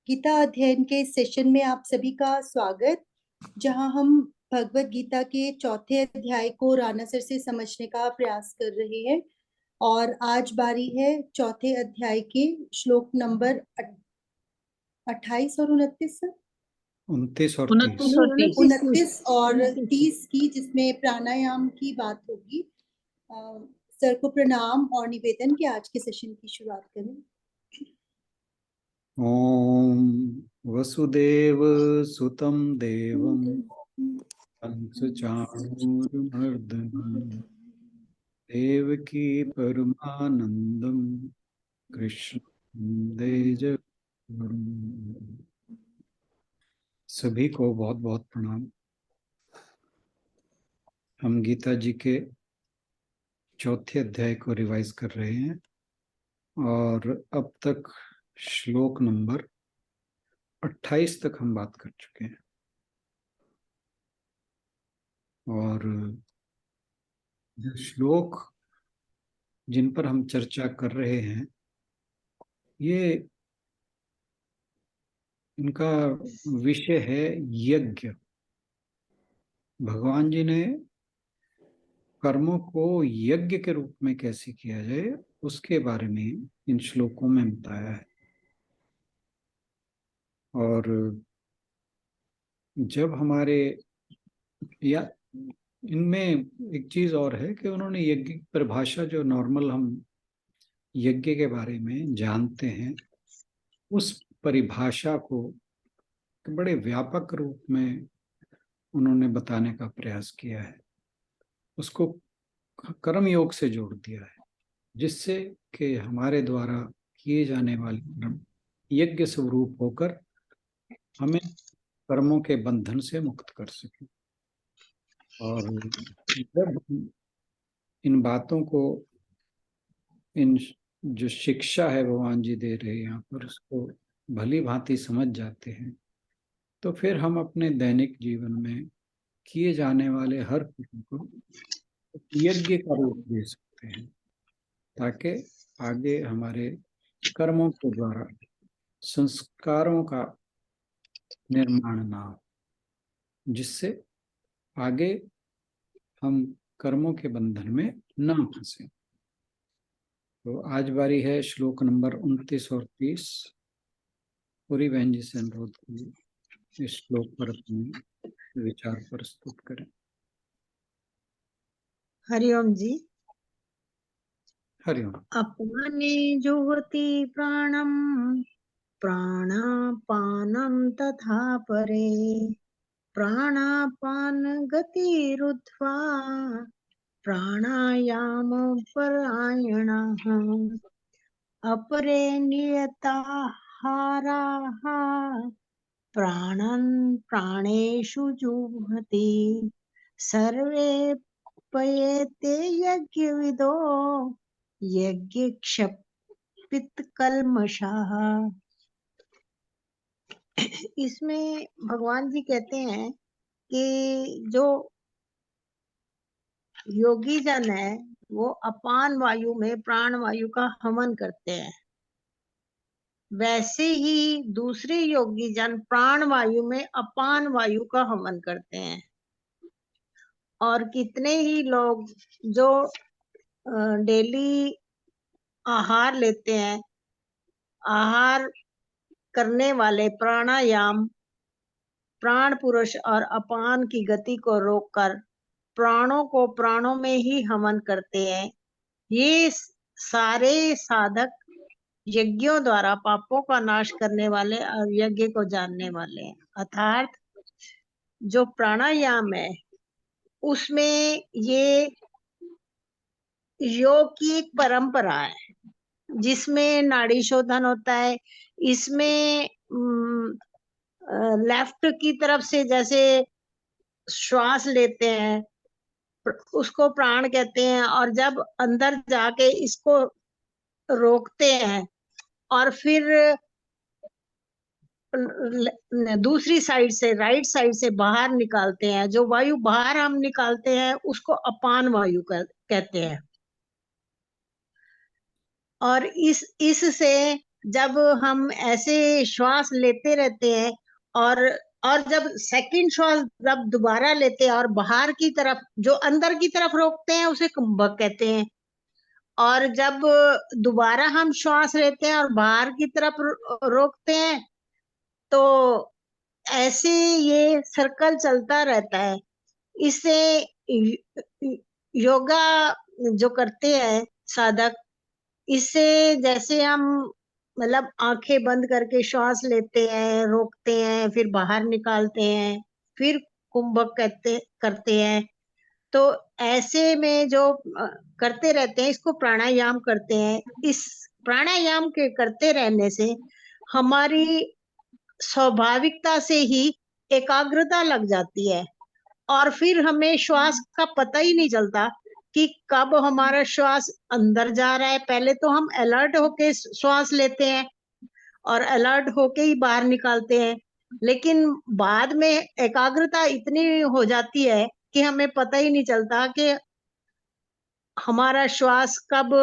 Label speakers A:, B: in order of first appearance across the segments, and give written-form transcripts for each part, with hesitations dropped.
A: गीता अध्ययन के सेशन में आप सभी का स्वागत, जहां हम भगवत गीता के चौथे अध्याय को राना सर से समझने का प्रयास कर रहे हैं। और आज बारी है चौथे अध्याय के श्लोक नंबर 28 और 29 सर।
B: 29 और 30।
A: 29 और 30 की, जिसमें प्राणायाम की बात होगी। सर को प्रणाम और निवेदन कि आज के सेशन की शुरुआत करें।
B: ओम वसुदेव सुतं देवं कंसचाणूरमर्दनं देवकी परमानंदं कृष्ण वंदे जगद्गुरुं। सभी को बहुत बहुत प्रणाम। हम गीता जी के चौथे अध्याय को रिवाइज कर रहे हैं और अब तक श्लोक नंबर 28 तक हम बात कर चुके हैं। और जो श्लोक जिन पर हम चर्चा कर रहे हैं, ये इनका विषय है यज्ञ। भगवान जी ने कर्मों को यज्ञ के रूप में कैसे किया जाए, उसके बारे में इन श्लोकों में बताया है। और जब हमारे या इनमें एक चीज और है कि उन्होंने यज्ञ की परिभाषा, जो नॉर्मल हम यज्ञ के बारे में जानते हैं, उस परिभाषा को बड़े व्यापक रूप में उन्होंने बताने का प्रयास किया है। उसको कर्म योग से जोड़ दिया है, जिससे कि हमारे द्वारा किए जाने वाले कर्म यज्ञ स्वरूप होकर हमें कर्मों के बंधन से मुक्त कर सके। और जब इन बातों को, इन जो शिक्षा है भगवान जी दे रहे हैं यहाँ पर, उसको भली भांति समझ जाते हैं, तो फिर हम अपने दैनिक जीवन में किए जाने वाले हर कर्म को यज्ञ का रूप दे सकते हैं, ताकि आगे हमारे कर्मों के द्वारा संस्कारों का निर्माण ना हो, जिससे आगे हम कर्मों के बंधन में ना फंसे। तो आज बारी है श्लोक नंबर 29 और 30। पूरी बहन जी से अनुरोध की इस श्लोक पर अपने विचार प्रस्तुत करें।
C: हरिओम जी।
B: हरिओम।
C: अपने जुहति प्राणम प्राणापानं तथा परे प्राणापान गतिरुद्ध्वा प्राणायाम परायणाः अपरे नियताहाराः प्राणन् प्राणेषु जुह्वति सर्वे पयेते यज्ञविदो यज्ञ क्षपित कल्मषाः। इसमें भगवान जी कहते हैं कि जो योगी जन है वो अपान वायु में प्राण वायु का हवन करते हैं, वैसे ही दूसरे योगी जन प्राण वायु में अपान वायु का हवन करते हैं। और कितने ही लोग जो डेली आहार लेते हैं, आहार करने वाले प्राणायाम प्राण पुरुष और अपान की गति को रोककर प्राणों को प्राणों में ही हवन करते हैं। ये सारे साधक यज्ञों द्वारा पापों का नाश करने वाले और यज्ञ को जानने वाले हैं। अर्थात जो प्राणायाम है उसमें ये योग की एक परंपरा है, जिसमें नाड़ी शोधन होता है। इसमें लेफ्ट की तरफ से जैसे श्वास लेते हैं उसको प्राण कहते हैं, और जब अंदर जाके इसको रोकते हैं और फिर दूसरी साइड से, राइट साइड से बाहर निकालते हैं, जो वायु बाहर हम निकालते हैं उसको अपान वायु कहते हैं। और इससे जब हम ऐसे श्वास लेते रहते हैं और जब सेकंड श्वास जब दोबारा लेते हैं और बाहर की तरफ जो अंदर की तरफ रोकते हैं उसे कुंभक कहते हैं, और जब दोबारा हम श्वास लेते हैं और बाहर की तरफ रोकते हैं तो ऐसे ये सर्कल चलता रहता है। इससे योगा जो करते हैं साधक, इससे जैसे हम मतलब आंखें बंद करके श्वास लेते हैं, रोकते हैं, फिर बाहर निकालते हैं, फिर कुंभक करते हैं, तो ऐसे में जो करते रहते हैं इसको प्राणायाम करते हैं। इस प्राणायाम के करते रहने से हमारी स्वाभाविकता से ही एकाग्रता लग जाती है और फिर हमें श्वास का पता ही नहीं चलता कि कब हमारा श्वास अंदर जा रहा है। पहले तो हम अलर्ट होके श्वास लेते हैं और अलर्ट होके ही बाहर निकालते हैं, लेकिन बाद में एकाग्रता इतनी हो जाती है कि हमें पता ही नहीं चलता कि हमारा श्वास कब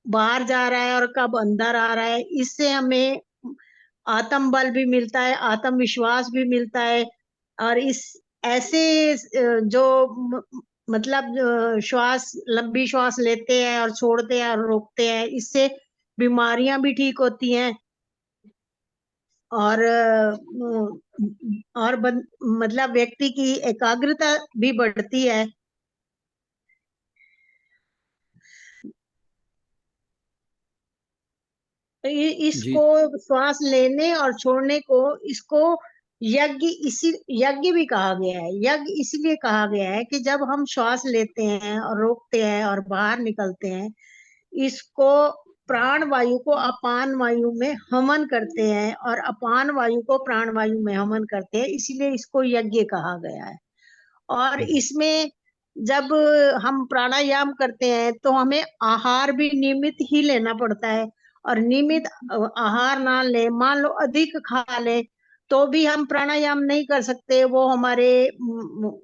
C: बाहर जा रहा है और कब अंदर आ रहा है। इससे हमें आत्म बल भी मिलता है, आत्मविश्वास भी मिलता है, और इस ऐसे जो मतलब श्वास लंबी श्वास लेते हैं और छोड़ते हैं और रोकते हैं, इससे बीमारियां भी ठीक होती हैं और मतलब व्यक्ति की एकाग्रता भी बढ़ती है। इसको श्वास लेने और छोड़ने को इसको यज्ञ भी कहा गया है। यज्ञ इसलिए कहा गया है कि जब हम श्वास लेते हैं और रोकते हैं और बाहर निकलते हैं, इसको प्राण वायु को अपान वायु में हवन करते हैं और अपान वायु को प्राण वायु में हवन करते हैं, इसीलिए इसको यज्ञ कहा गया है। और इसमें जब हम प्राणायाम करते हैं तो हमें आहार भी नियमित ही लेना पड़ता है, और नियमित आहार ना ले, मान लो अधिक खा ले, तो भी हम प्राणायाम नहीं कर सकते। वो हमारे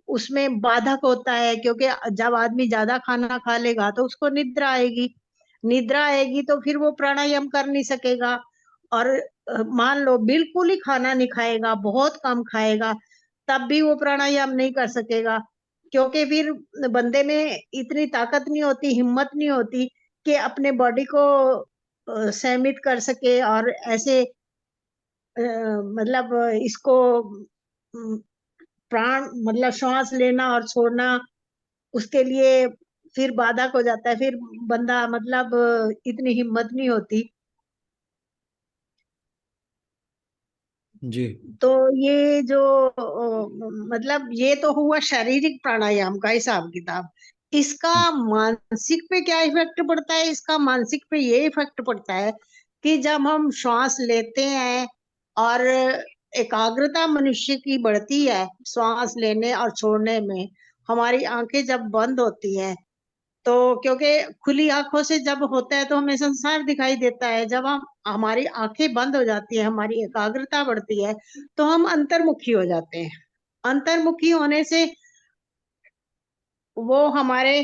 C: उसमें बाधक होता है, क्योंकि जब आदमी ज्यादा खाना खा लेगा तो उसको निद्रा आएगी, निद्रा आएगी तो फिर वो प्राणायाम कर नहीं सकेगा। और मान लो बिल्कुल ही खाना नहीं खाएगा, बहुत कम खाएगा, तब भी वो प्राणायाम नहीं कर सकेगा, क्योंकि फिर बंदे में इतनी ताकत नहीं होती, हिम्मत नहीं होती कि अपने बॉडी को संयमित कर सके और ऐसे मतलब इसको प्राण मतलब श्वास लेना और छोड़ना उसके लिए फिर बाधक हो जाता है, फिर बंदा मतलब इतनी हिम्मत नहीं होती।
B: जी।
C: तो ये जो मतलब ये तो हुआ शारीरिक प्राणायाम का हिसाब किताब। इसका मानसिक पे क्या इफेक्ट पड़ता है? इसका मानसिक पे ये इफेक्ट पड़ता है कि जब हम श्वास लेते हैं और एकाग्रता मनुष्य की बढ़ती है श्वास लेने और छोड़ने में, हमारी आंखें जब बंद होती हैं तो क्योंकि खुली आंखों से जब होता है तो हमें संसार दिखाई देता है, जब हम हमारी आंखें बंद हो जाती है, हमारी एकाग्रता बढ़ती है, तो हम अंतर्मुखी हो जाते हैं। अंतर्मुखी होने से वो हमारे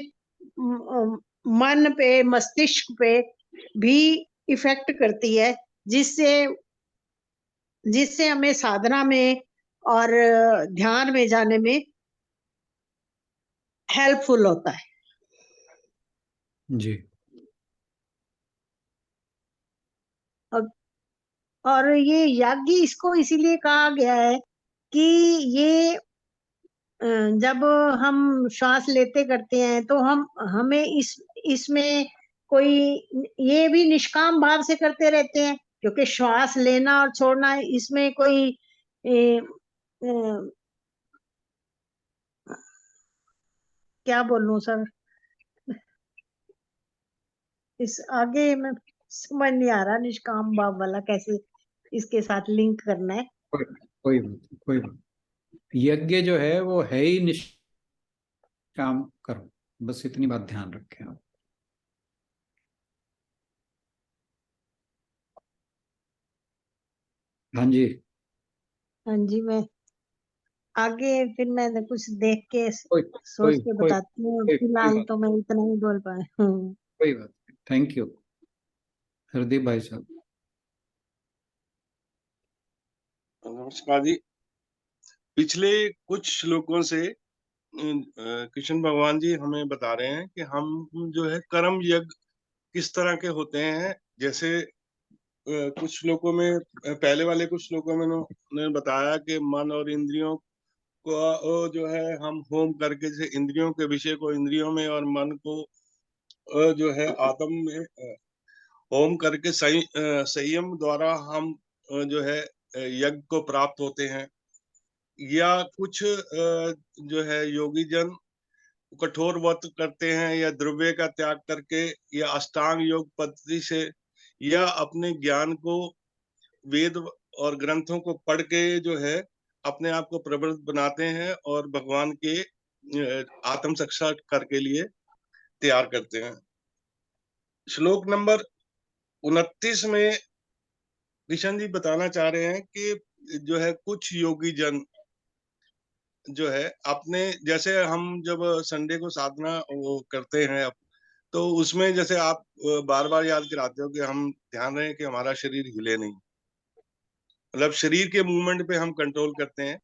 C: मन पे, मस्तिष्क पे भी इफेक्ट करती है, जिससे जिससे हमें साधना में और ध्यान में जाने में हेल्पफुल होता है।
B: जी।
C: और ये यज्ञ इसको इसीलिए कहा गया है कि ये जब हम श्वास लेते करते हैं तो हमें इसमें कोई ये भी निष्काम भाव से करते रहते हैं, क्योंकि श्वास लेना और छोड़ना इसमें कोई क्या बोलूं सर, इस आगे में समझ नहीं आ रहा निष्काम भाव वाला कैसे इसके साथ लिंक करना है।
B: कोई बात। यज्ञ जो है वो है ही निष्काम कर्म, बस इतनी बात ध्यान रखें आप। हाँ जी।
C: हाँ जी, मैं आगे फिर मैं कुछ देख के
B: कोई
C: सोच
B: कोई
C: के
B: कोई
C: बताती हूँ,
B: कोई कोई
C: फिलहाल
B: बात
C: तो मैं इतना ही बोल पाए।
B: कोई बात। थैंक यू हरदीप भाई साहब।
D: नमस्कार जी। पिछले कुछ श्लोकों से कृष्ण भगवान जी हमें बता रहे हैं कि हम जो है कर्म यज्ञ किस तरह के होते हैं। जैसे कुछ श्लोकों में, पहले वाले कुछ श्लोकों में उन्होंने बताया कि मन और इंद्रियों को जो है हम होम करके, जैसे इंद्रियों के विषय को इंद्रियों में और मन को जो है आत्म में होम करके संयम द्वारा हम जो है यज्ञ को प्राप्त होते हैं। या कुछ जो है योगी जन कठोर व्रत करते हैं या द्रव्य का त्याग करके या अष्टांग योग पद्धति से या अपने ज्ञान को वेद और ग्रंथों को पढ़ के जो है अपने आप को प्रबल बनाते हैं और भगवान के आत्म साक्षात्कार के लिए तैयार करते हैं। श्लोक नंबर 29 में कृष्ण जी बताना चाह रहे हैं कि जो है कुछ योगी जन जो है अपने, जैसे हम जब संडे को साधना वो करते हैं अब, तो उसमें जैसे आप बार बार याद कराते हो कि हम ध्यान रहे कि हमारा शरीर हिले नहीं, मतलब शरीर के मूवमेंट पे हम कंट्रोल करते हैं।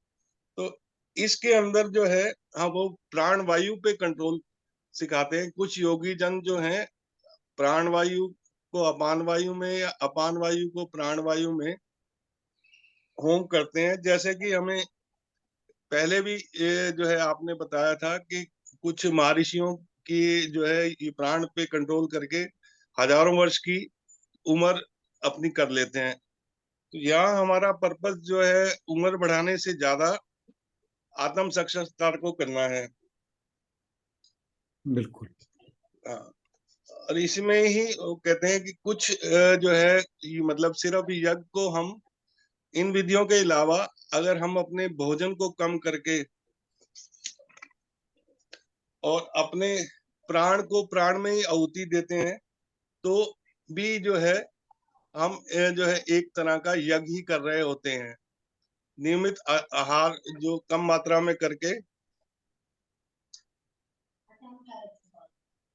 D: तो इसके अंदर जो है हम वो प्राण वायु पे कंट्रोल सिखाते हैं। कुछ योगी जन जो हैं प्राण वायु को अपान वायु में या अपान वायु को प्राण वायु में होम करते हैं। जैसे कि हमें पहले भी ये जो है आपने बताया था कि कुछ महर्षियों की जो है ये प्राण पे कंट्रोल करके हजारों वर्ष की उम्र अपनी कर लेते हैं। तो यहाँ हमारा पर्पस जो है उम्र बढ़ाने से ज्यादा आत्म साक्षात्कार को करना है।
B: बिल्कुल।
D: और इसमें ही वो कहते हैं कि कुछ जो है ये मतलब सिर्फ यज्ञ को हम इन विधियों के अलावा अगर हम अपने भोजन को कम करके और अपने प्राण को प्राण में ही आहुति देते हैं तो भी जो है हम जो है एक तरह का यज्ञ ही कर रहे होते हैं। नियमित आहार जो कम मात्रा में करके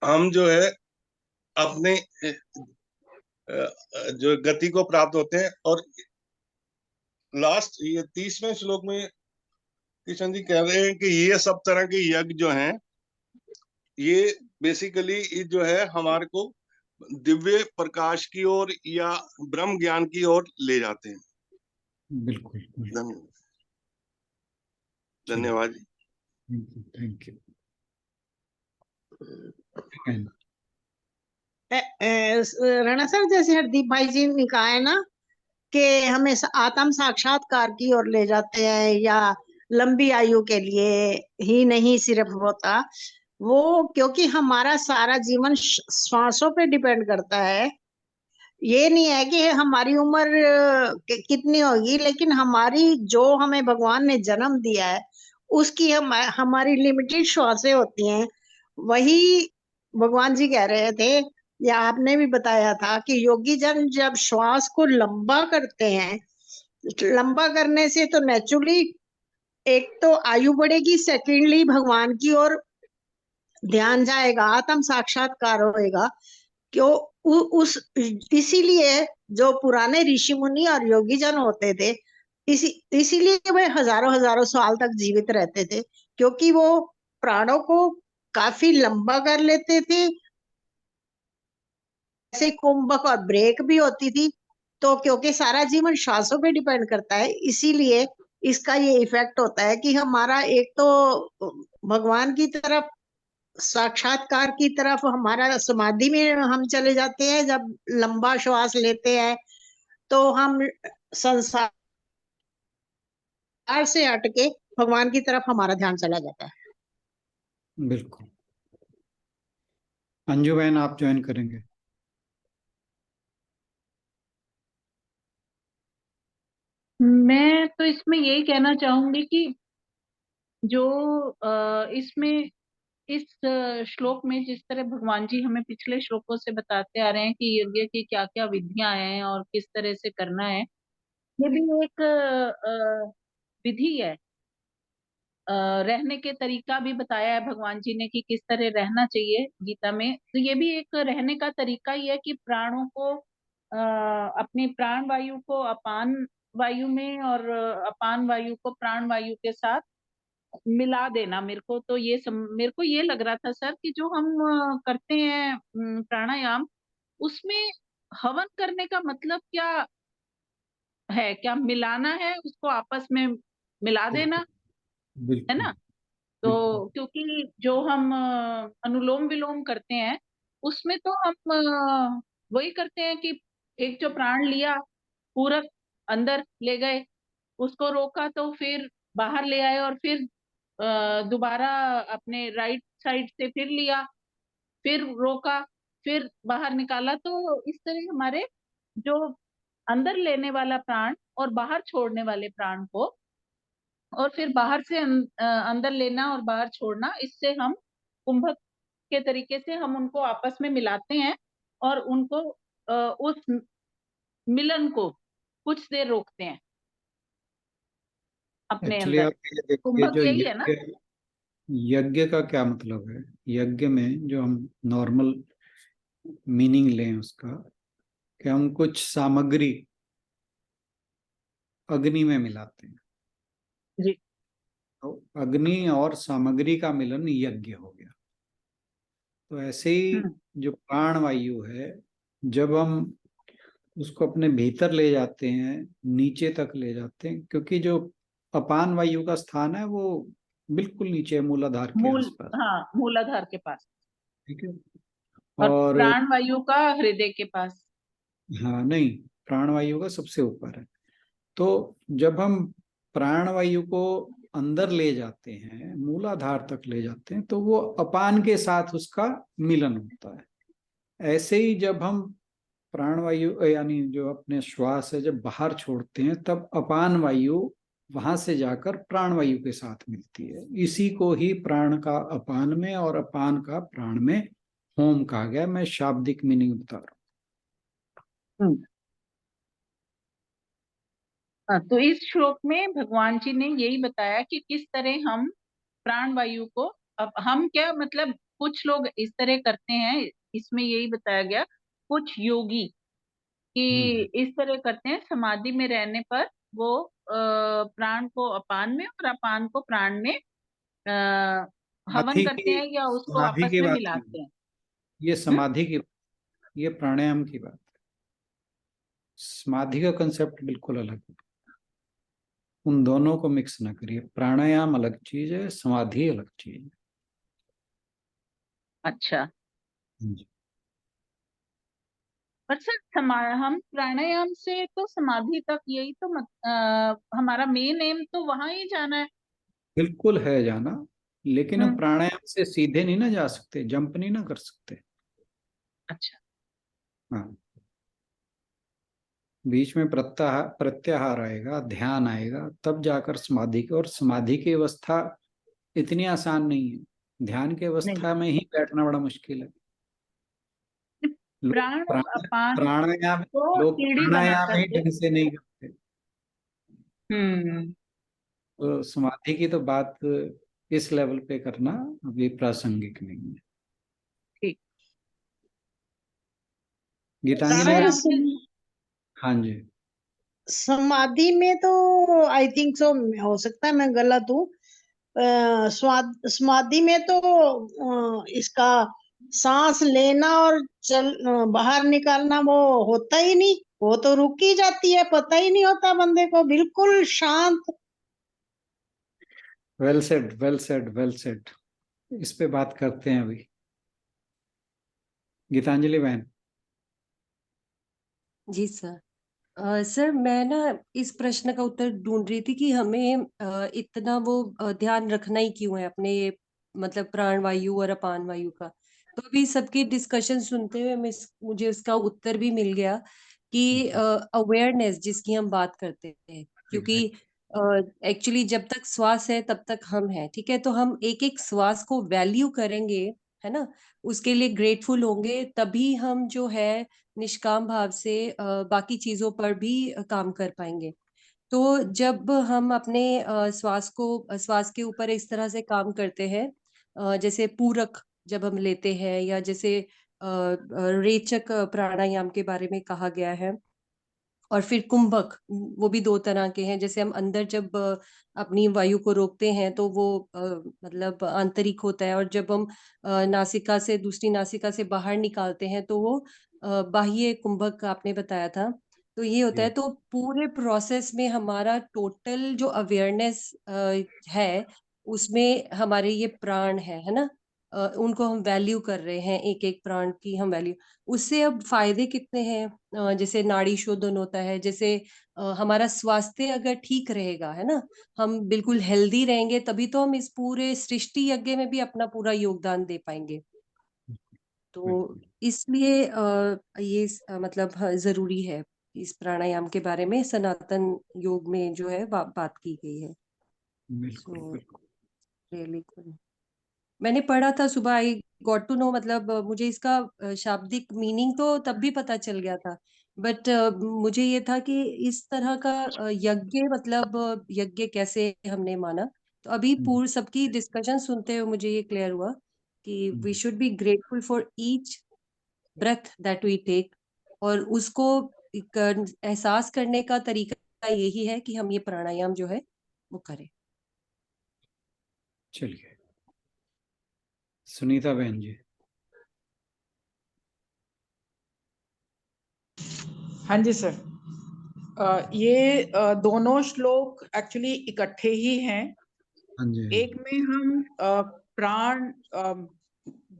D: हम जो है अपने जो गति को प्राप्त होते हैं। और लास्ट ये 30वें श्लोक में कृष्ण जी कह रहे हैं कि ये सब तरह के यज्ञ जो हैं ये बेसिकली जो है हमारे को दिव्य प्रकाश की ओर या ब्रह्म ज्ञान की ओर ले जाते हैं।
B: बिल्कुल।
D: धन्यवाद। धन्यवाद।
B: Thank you.
C: राणा सर, जैसे हरदीप भाई जी ने कहा है ना कि हमें आत्म साक्षात्कार की ओर ले जाते हैं या लंबी आयु के लिए ही नहीं सिर्फ होता वो, क्योंकि हमारा सारा जीवन श्वासों पे डिपेंड करता है। ये नहीं है कि हमारी उम्र कितनी होगी, लेकिन हमारी जो हमें भगवान ने जन्म दिया है उसकी हमारी लिमिटेड श्वासें होती हैं। वही भगवान जी कह रहे थे या आपने भी बताया था कि योगी जन जब श्वास को लंबा करते हैं, लंबा करने से तो नेचुरली एक तो आयु बढ़ेगी, सेकेंडली भगवान की ओर ध्यान जाएगा, आत्म साक्षात्कार होएगा। क्यों उस इसीलिए जो पुराने ऋषि मुनि और योगी जन होते थे इसीलिए वे हजारों हजारों साल तक जीवित रहते थे, क्योंकि वो प्राणों को काफी लंबा कर लेते थे। ऐसे कुंभक और ब्रेक भी होती थी। तो क्योंकि सारा जीवन श्वासों पे डिपेंड करता है, इसीलिए इसका ये इफेक्ट होता है कि हमारा एक तो भगवान की तरफ साक्षात्कार की तरफ हमारा समाधि में हम चले जाते हैं। जब लंबा श्वास लेते हैं तो हम संसार से हटके भगवान की तरफ हमारा ध्यान चला जाता है।
B: बिल्कुल। अंजू बहन आप ज्वाइन करेंगे?
E: मैं तो इसमें यही कहना चाहूंगी कि जो इसमें इस श्लोक में जिस तरह भगवान जी हमें पिछले श्लोकों से बताते आ रहे हैं कि यज्ञ की क्या क्या विधियां हैं और किस तरह से करना है, ये भी एक विधि है। रहने के तरीका भी बताया है भगवान जी ने कि किस तरह रहना चाहिए गीता में। तो ये भी एक रहने का तरीका ही है कि प्राणों को अपने प्राण वायु को अपान वायु में और अपान वायु को प्राण वायु के साथ मिला देना। मेरे को ये लग रहा था सर कि जो हम करते हैं प्राणायाम, उसमें हवन करने का मतलब क्या है? क्या मिलाना है, उसको आपस में मिला देना है
B: बिल्कुल
E: ना?
B: बिल्कुल।
E: तो क्योंकि जो हम अनुलोम विलोम करते हैं, उसमें तो हम वही करते हैं कि एक जो प्राण लिया, पूरक अंदर ले गए, उसको रोका तो फिर बाहर ले आए, और फिर दोबारा अपने राइट साइड से फिर लिया, फिर रोका, फिर बाहर निकाला। तो इस तरह हमारे जो अंदर लेने वाला प्राण और बाहर छोड़ने वाले प्राण को, और फिर बाहर से अंदर लेना और बाहर छोड़ना, इससे हम कुंभक के तरीके से हम उनको आपस में मिलाते हैं और उनको उस मिलन को कुछ देर रोकते हैं अपने
B: एक्चुअली
E: अंदर।
B: आप ये देखिए,
E: कुंभक
B: जो
E: यही है ना?
B: यज्ञ यज्ञ का क्या मतलब है। यज्ञ में जो हम नॉर्मल मीनिंग लें उसका, कि हम कुछ सामग्री अग्नि में मिलाते हैं,
E: जी।
B: तो अग्नि और सामग्री का मिलन यज्ञ हो गया। तो ऐसे ही
E: हम्म।
B: जो प्राण वायु है, जब हम उसको अपने भीतर ले जाते हैं, नीचे तक ले जाते हैं, क्योंकि जो अपान वायु का स्थान है वो बिल्कुल नीचे है, मूलाधार के आसपास।
E: हाँ, मूलाधार के पास।
B: ठीक है।
E: और
B: और
E: प्राण वायु का हृदय के पास।
B: हाँ नहीं, प्राणवायु का सबसे ऊपर है। तो जब हम प्राणवायु को अंदर ले जाते हैं, मूलाधार तक ले जाते हैं, तो वो अपान के साथ उसका मिलन होता है। ऐसे ही जब हम प्राणवायु यानी जो अपने श्वास है जब बाहर छोड़ते हैं, तब अपान वायु वहां से जाकर प्राणवायु के साथ मिलती है। इसी को ही प्राण का अपान में और अपान का प्राण में होम कहा गया। मैं शाब्दिक मीनिंग बता रहा
E: हम्म। हाँ, तो इस श्लोक में भगवान जी ने यही बताया कि किस तरह हम प्राण वायु को, अब हम क्या मतलब, कुछ लोग इस तरह करते हैं, इसमें यही बताया गया, कुछ योगी कि
B: हूँ।
E: इस तरह करते हैं, समाधि में रहने पर वो प्राण को अपान में और अपान को प्राण में हवन करते हैं या उसको
B: समाधि
E: आपस
B: की
E: में
B: बात नहीं,
E: मिलाते हैं।
B: ये
E: हम्म?
B: समाधि की, ये प्राणायाम की बात। समाधि का कंसेप्ट बिल्कुल अलग है। उन दोनों को मिक्स ना करिए। प्राणायाम अलग चीज है, समाधि अलग चीज है।
E: अच्छा।
B: जी।
E: पर सर हम प्राणायाम से तो समाधि तक, यही तो हमारा मेन एम तो वहां ही जाना है।
B: बिल्कुल है जाना, लेकिन हम
E: हम्म।
B: प्राणायाम से सीधे नहीं ना जा सकते, जंप नहीं ना कर सकते।
E: अच्छा।
B: हाँ, बीच में प्रत्याहार प्रत्याहार आएगा, ध्यान आएगा, तब जाकर समाधि की। और समाधि की अवस्था इतनी आसान नहीं है। ध्यान की
E: नहीं,
B: अवस्था में ही बैठना बड़ा मुश्किल है। लोग
E: प्राण और अपान
B: प्राणायाम
E: को
B: लोग
E: सीढ़ी बना
B: प्राणायाम ही
E: करके।
B: ढंग से नहीं करते।
E: हम्म।
B: तो समाधि की तो बात इस लेवल पे करना अभी प्रासंगिक नहीं है।
E: ठीक।
B: गीतांजलि
C: सर
B: में।
E: प्राणायाम के।
B: हाँ जी।
C: समाधि में तो आई थिंक सो, हो सकता है मैं गलत हूँ। समाधि में तो इसका सांस लेना और बाहर निकालना वो होता ही नहीं, वो तो रुक ही जाती है, पता ही नहीं होता बंदे को, बिल्कुल शांत।
B: Well said, well said, well said. इस पे बात करते हैं अभी। गीतांजलि बहन।
F: जी सर। सर मैं ना इस प्रश्न का उत्तर ढूंढ रही थी कि हमें इतना वो ध्यान रखना ही क्यों है अपने ये, मतलब प्राण वायु और अपान वायु का। तो अभी सबकी डिस्कशन सुनते हुए मुझे उसका उत्तर भी मिल गया कि अवेयरनेस जिसकी हम बात करते हैं, क्योंकि एक्चुअली जब तक श्वास है तब तक हम हैं, ठीक है। तो हम एक एक श्वास को वैल्यू करेंगे, है ना, उसके लिए ग्रेटफुल होंगे, तभी हम जो है निष्काम भाव से बाकी चीजों पर भी काम कर पाएंगे। तो जब हम अपने श्वास के ऊपर इस तरह से काम करते हैं, जैसे पूरक जब हम लेते हैं, या जैसे रेचक प्राणायाम के बारे में कहा गया है, और फिर कुंभक, वो भी 2 तरह के हैं। जैसे हम अंदर जब अपनी वायु को रोकते हैं तो वो मतलब आंतरिक होता है, और जब हम नासिका से दूसरी नासिका से बाहर निकालते हैं तो वो बाह्य कुंभक आपने बताया था। तो ये होता है। तो पूरे प्रोसेस में हमारा टोटल जो अवेयरनेस है, उसमें हमारे ये प्राण है ना, उनको हम वैल्यू कर रहे हैं, एक एक प्राण की हम वैल्यू। उससे अब फायदे कितने हैं, जैसे नाड़ी शोधन होता है, जैसे हमारा स्वास्थ्य अगर ठीक रहेगा, है ना, हम बिल्कुल हेल्दी रहेंगे, तभी तो हम इस पूरे सृष्टि यज्ञ में भी अपना पूरा योगदान दे पाएंगे। तो इसलिए ये मतलब जरूरी है। इस प्राणायाम के बारे में सनातन योग में जो है बात की गई है।
B: बिल्कुल
F: So,
B: बिल्कुल।
F: really cool. मैंने पढ़ा था सुबह, आई गॉट टू नो, मतलब मुझे इसका शाब्दिक मीनिंग तो तब भी पता चल गया था, बट मुझे ये था कि इस तरह का यज्ञ, मतलब यज्ञ कैसे हमने माना। तो अभी पूर्ण सबकी डिस्कशन सुनते हुए मुझे ये क्लियर हुआ कि we should be grateful for each breath that we take, और उसको एक एहसास करने का तरीका यही है कि हम ये प्राणायाम जो है वो करें।
B: चलिए, सुनीता बहन जी।
G: हाँ जी सर, ये दोनों श्लोक एक्चुअली इकट्ठे ही हैं।
B: हाँ जी।
G: एक में हम प्राण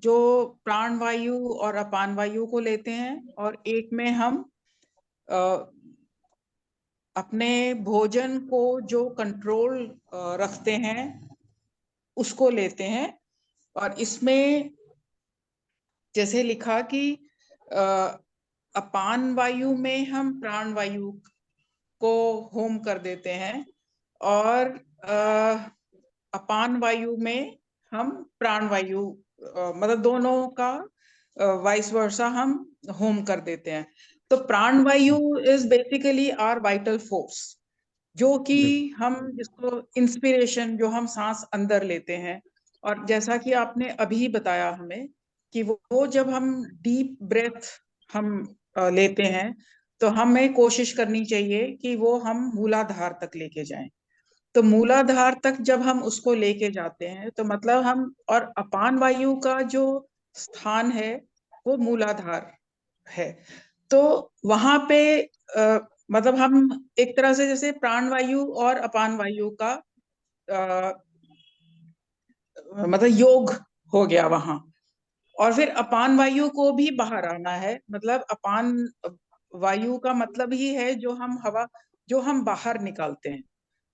G: जो प्राण वायु और अपान वायु को लेते हैं, और एक में हम अपने भोजन को जो कंट्रोल रखते हैं उसको लेते हैं। और इसमें जैसे लिखा कि अपान वायु में हम प्राण वायु को होम कर देते हैं, और अपान वायु में हम प्राण वायु मतलब दोनों का वाइस वर्सा हम होम कर देते हैं। तो प्राण वायु is basically our vital force, जो कि हम जिसको इंस्पिरेशन, जो हम सांस अंदर लेते हैं। और जैसा कि आपने अभी बताया हमें कि वो जब हम डीप ब्रेथ हम लेते हैं, तो हमें कोशिश करनी चाहिए कि वो हम मूलाधार तक लेके जाएं। तो मूलाधार तक जब हम उसको लेके जाते हैं तो मतलब हम, और अपान वायु का जो स्थान है वो मूलाधार है। तो वहां पे मतलब हम एक तरह से जैसे प्राण वायु और अपान वायु का मतलब योग हो गया वहां। और फिर अपान वायु को भी बाहर आना है, मतलब अपान वायु का मतलब ही है जो हम हवा, जो हम बाहर निकालते हैं,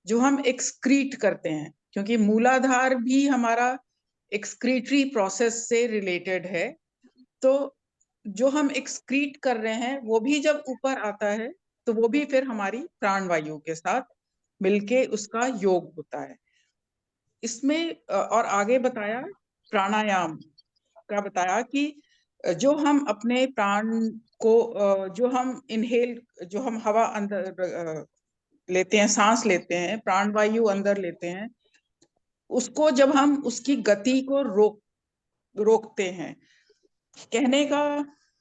G: जो हम एक्सक्रीट करते हैं, क्योंकि मूलाधार भी हमारा एक्सक्रीटरी प्रोसेस से रिलेटेड है। तो जो हम एक्सक्रीट कर रहे हैं वो भी जब ऊपर आता है तो वो भी फिर हमारी प्राण वायु के साथ मिलके उसका योग होता है। इसमें और आगे बताया प्राणायाम का, बताया कि जो हम अपने प्राण को जो हम इनहेल, जो हम हवा अंदर लेते हैं, सांस लेते हैं, प्राण वायु अंदर लेते हैं, उसको जब हम उसकी गति को रोकते हैं। कहने का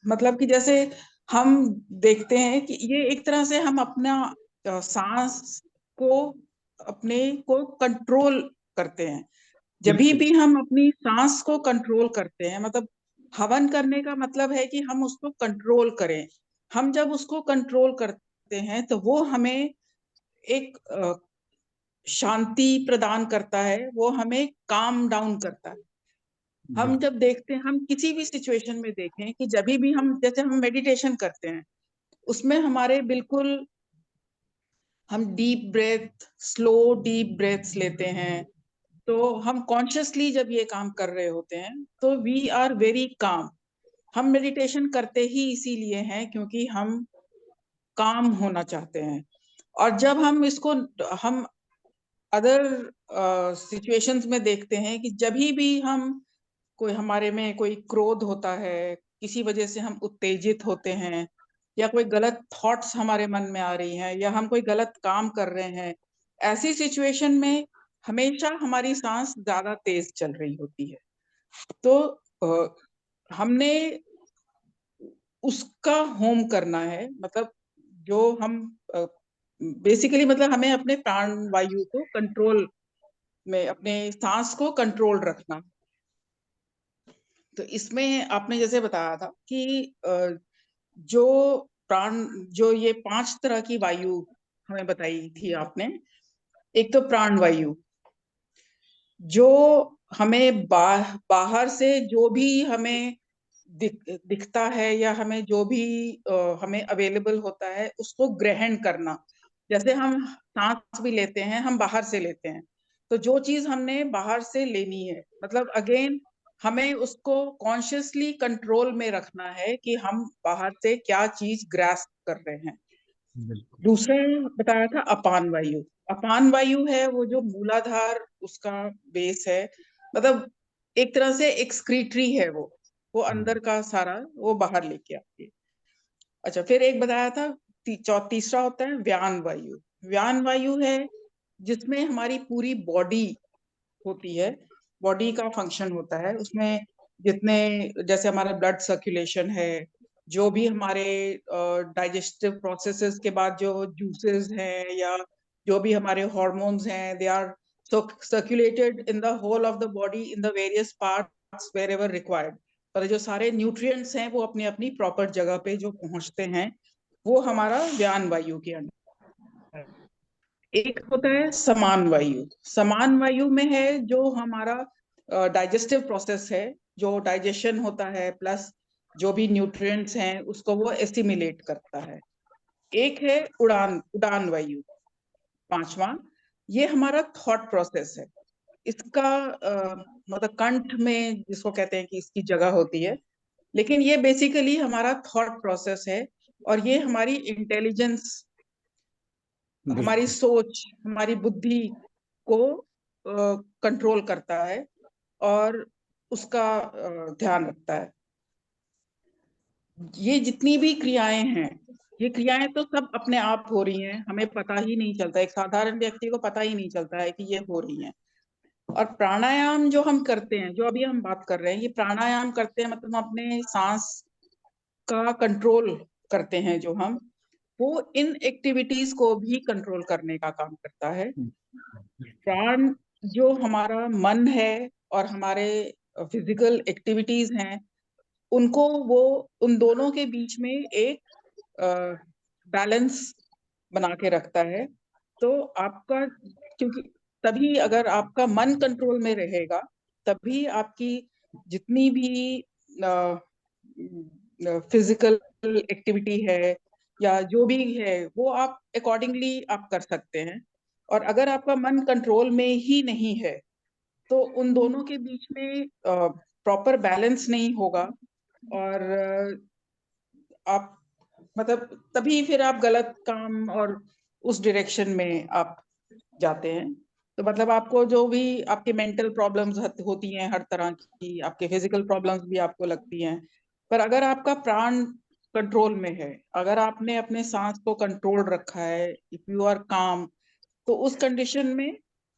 G: मतलब कि जैसे हम देखते हैं कि ये एक तरह से हम अपना सांस को अपने को कंट्रोल करते हैं। जब भी हम अपनी सांस को कंट्रोल करते हैं, मतलब हवन करने का मतलब है कि हम उसको कंट्रोल करें। हम जब उसको कंट्रोल करते हैं तो वो हमें एक शांति प्रदान करता है, वो हमें काम डाउन करता है। हम जब देखते हैं, हम किसी भी सिचुएशन में देखें कि जब भी हम, जैसे हम मेडिटेशन करते हैं, उसमें हमारे बिल्कुल हम deep breath, slow deep breaths लेते हैं। तो हम कॉन्शियसली जब ये काम कर रहे होते हैं तो वी आर वेरी काम। हम मेडिटेशन करते ही इसीलिए हैं क्योंकि हम काम होना चाहते हैं। और जब हम इसको, हम अदर सिचुएशंस में देखते हैं कि जब भी हम, कोई हमारे में कोई क्रोध होता है, किसी वजह से हम उत्तेजित होते हैं, या कोई गलत थॉट्स हमारे मन में आ रही हैं, या हम कोई गलत काम कर रहे हैं, ऐसी सिचुएशन में हमेशा हमारी सांस ज्यादा तेज चल रही होती है। तो हमने उसका होम करना है, मतलब जो हम बेसिकली मतलब हमें अपने प्राण वायु को कंट्रोल में, अपने सांस को कंट्रोल रखना। तो इसमें आपने जैसे बताया था कि जो प्राण, जो ये 5 तरह की वायु हमें बताई थी आपने। एक तो प्राण वायु, जो हमें बाहर से जो भी हमें दिखता है या हमें जो भी हमें अवेलेबल होता है उसको ग्रहण करना। जैसे हम सांस भी लेते हैं, हम बाहर से लेते हैं, तो जो चीज हमने बाहर से लेनी है, मतलब अगेन हमें उसको कॉन्शियसली कंट्रोल में रखना है कि हम बाहर से क्या चीज ग्रास्प कर रहे हैं।
B: बिल्कुल।
G: दूसरा बताया था अपान वायु। अपान वायु है वो जो मूलाधार उसका बेस है, मतलब एक तरह से एक्सक्रीटरी है वो अंदर का सारा वो बाहर लेके आती है। अच्छा, फिर एक बताया था तीसरा होता है व्यान वायु। व्यान वायु है जिसमें हमारी पूरी बॉडी होती है, बॉडी का फंक्शन होता है। उसमें जितने, जैसे हमारा ब्लड सर्कुलेशन है, जो भी हमारे डाइजेस्टिव प्रोसेसेस के बाद जो जूसेस हैं या जो भी हमारे हॉर्मोन्स हैं, they are circulated in the whole of the body in the various parts wherever required. पर जो सारे न्यूट्रिएंट्स हैं वो अपनी अपनी प्रॉपर जगह पे जो पहुंचते हैं, वो हमारा व्यान वायु के अंदर। एक होता है समान वायु। समान वायु में है जो हमारा डाइजेस्टिव प्रोसेस है, जो डाइजेशन होता है प्लस जो भी न्यूट्रिएंट्स हैं उसको वो एसिमिलेट करता है। एक है उड़ान वायु, पांचवा, ये हमारा थॉट प्रोसेस है। इसका मतलब कंठ में जिसको कहते हैं कि इसकी जगह होती है, लेकिन ये बेसिकली हमारा थॉट प्रोसेस है और ये हमारी इंटेलिजेंस, हमारी सोच, हमारी बुद्धि को कंट्रोल करता है और उसका ध्यान रखता है। ये जितनी भी क्रियाएं हैं, ये क्रियाएं तो सब अपने आप हो रही हैं, हमें पता ही नहीं चलता, एक साधारण व्यक्ति को पता ही नहीं चलता है कि ये हो रही हैं। और प्राणायाम जो हम करते हैं, जो अभी हम बात कर रहे हैं, ये प्राणायाम करते हैं मतलब हम अपने सांस का कंट्रोल करते हैं, जो हम वो इन एक्टिविटीज को भी कंट्रोल करने का काम करता है। प्राण जो हमारा मन है और हमारे फिजिकल एक्टिविटीज हैं, उनको वो उन दोनों के बीच में एक बैलेंस बना के रखता है। तो आपका, क्योंकि तभी अगर आपका मन कंट्रोल में रहेगा, तभी आपकी जितनी भी फिजिकल एक्टिविटी है या जो भी है वो आप अकॉर्डिंगली आप कर सकते हैं। और अगर आपका मन कंट्रोल में ही नहीं है तो उन दोनों के बीच में प्रॉपर बैलेंस नहीं होगा और आप मतलब तभी फिर आप गलत काम और उस डायरेक्शन में आप जाते हैं। तो मतलब आपको जो भी आपके मेंटल प्रॉब्लम्स होती हैं हर तरह की, आपके फिजिकल प्रॉब्लम्स भी आपको लगती हैं, पर अगर आपका प्राण कंट्रोल में है, अगर आपने अपने सांस को कंट्रोल रखा है, इफ यू आर काम, तो उस कंडीशन में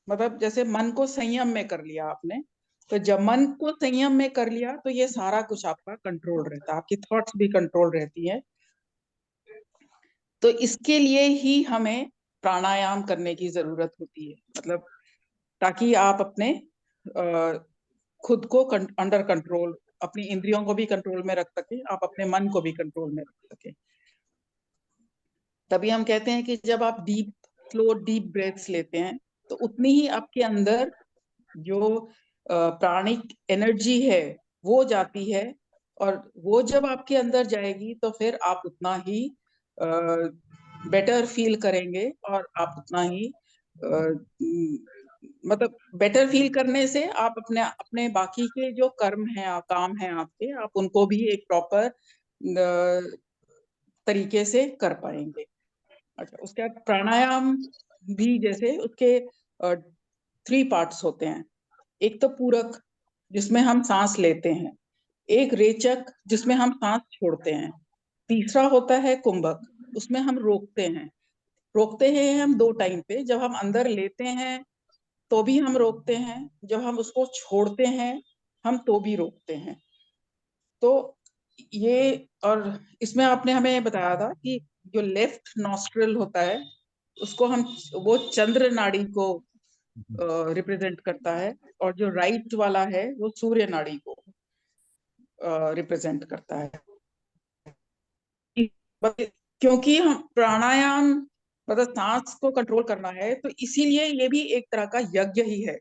G: मतलब जैसे मन को संयम में कर लिया आपने, तो जब मन को संयम में कर लिया तो ये सारा कुछ आपका कंट्रोल रहता है, आपकी थॉट्स भी कंट्रोल रहती है। तो इसके लिए ही हमें प्राणायाम करने की जरूरत होती है, मतलब ताकि आप अपने खुद को अंडर कंट्रोल, अपनी इंद्रियों को भी कंट्रोल में रख सके, आप अपने मन को भी कंट्रोल में रख सके। तभी हम कहते हैं कि जब आप स्लो डीप ब्रेथ्स लेते हैं तो उतनी ही आपके अंदर जो प्राणिक एनर्जी है वो जाती है, और वो जब आपके अंदर जाएगी तो फिर आप उतना ही बेटर फील करेंगे और आप उतना ही मतलब बेटर फील करने से आप अपने अपने बाकी के जो कर्म हैं, काम हैं आपके, आप उनको भी एक प्रॉपर तरीके से कर पाएंगे। अच्छा, उसके बाद प्राणायाम भी जैसे उसके 3 पार्ट्स होते हैं। एक तो पूरक जिसमें हम सांस लेते हैं, एक रेचक जिसमें हम सांस छोड़ते हैं, तीसरा होता है कुंभक, उसमें हम रोकते हैं हम 2 टाइम पे। जब हम अंदर लेते हैं तो भी हम रोकते हैं, जब हम उसको छोड़ते हैं हम तो भी रोकते हैं। तो ये, और इसमें आपने हमें बताया था कि जो लेफ्ट नॉस्ट्रल होता है उसको हम, वो चंद्र नाड़ी को रिप्रेजेंट करता है, और जो राइट वाला है वो सूर्य नाड़ी को रिप्रेजेंट करता है। क्योंकि हम प्राणायाम मतलब सांस को कंट्रोल करना है, तो इसीलिए ये भी एक तरह का यज्ञ ही है,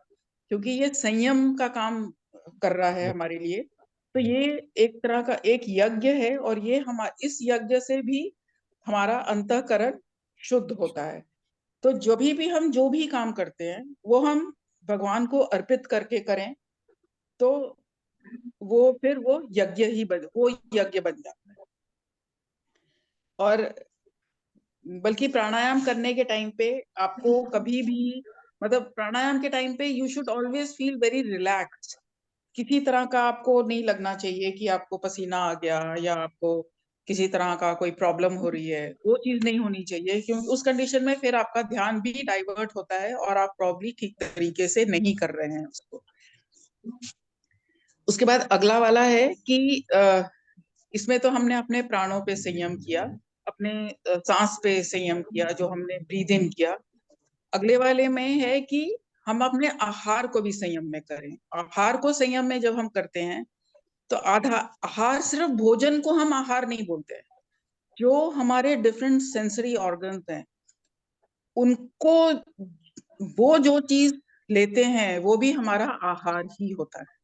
G: क्योंकि ये संयम का काम कर रहा है हमारे लिए। तो ये एक तरह का एक यज्ञ है, और ये हम इस यज्ञ से भी हमारा अंतःकरण शुद्ध होता है। तो भी हम जो भी काम करते हैं वो हम भगवान को अर्पित करके करें, तो वो फिर वो यज्ञ बन जाता है। और बल्कि प्राणायाम करने के टाइम पे आपको कभी भी, मतलब प्राणायाम के टाइम पे you should always feel very relaxed. किसी तरह का आपको नहीं लगना चाहिए कि आपको पसीना आ गया या आपको किसी तरह का कोई प्रॉब्लम हो रही है, वो चीज नहीं होनी चाहिए, क्योंकि उस कंडीशन में फिर आपका ध्यान भी डाइवर्ट होता है और आप प्रॉब्ली ठीक तरीके से नहीं कर रहे हैं उसको। उसके बाद अगला वाला है कि इसमें तो हमने अपने प्राणों पे संयम किया, अपने सांस पे संयम किया, जो हमने ब्रीद इन किया। अगले वाले में है कि हम अपने आहार को भी संयम में करें। आहार को संयम में जब हम करते हैं तो आहार, सिर्फ भोजन को हम आहार नहीं बोलते हैं। जो हमारे डिफरेंट सेंसरी ऑर्गन्स हैं उनको, वो जो चीज लेते हैं वो भी हमारा आहार ही होता है।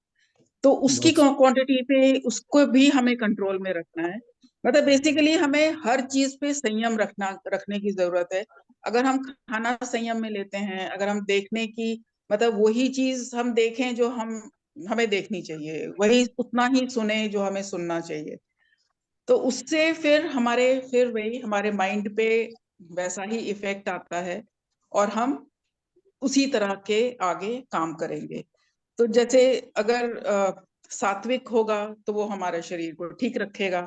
G: तो उसकी क्वांटिटी पे उसको भी हमें कंट्रोल में रखना है। मतलब बेसिकली हमें हर चीज पे संयम रखने की जरूरत है। अगर हम खाना संयम में लेते हैं, अगर हम देखने की, मतलब वही चीज हम देखें जो हमें देखनी चाहिए, वही उतना ही सुने जो हमें सुनना चाहिए, तो उससे फिर वही हमारे माइंड पे वैसा ही इफेक्ट आता है, और हम उसी तरह के आगे काम करेंगे। तो जैसे अगर सात्विक होगा तो वो हमारे शरीर को ठीक रखेगा,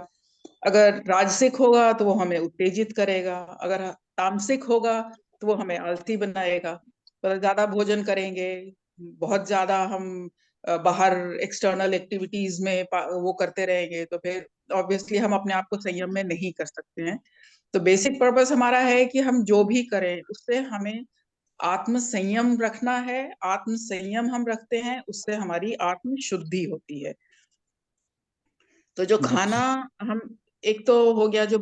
G: अगर राजसिक होगा तो वो हमें उत्तेजित करेगा, अगर तामसिक होगा तो वो हमें आलसी बनाएगा। तो ज्यादा भोजन करेंगे, बहुत ज्यादा हम बाहर एक्सटर्नल एक्टिविटीज में वो करते रहेंगे, तो फिर ऑब्वियसली हम अपने आप को संयम में नहीं कर सकते हैं। तो बेसिक पर्पस हमारा है कि हम जो भी करें उससे हमें आत्म संयम रखना है। आत्म संयम हम रखते हैं, उससे हमारी आत्म शुद्धि होती है। तो जो खाना हम, एक तो हो गया जो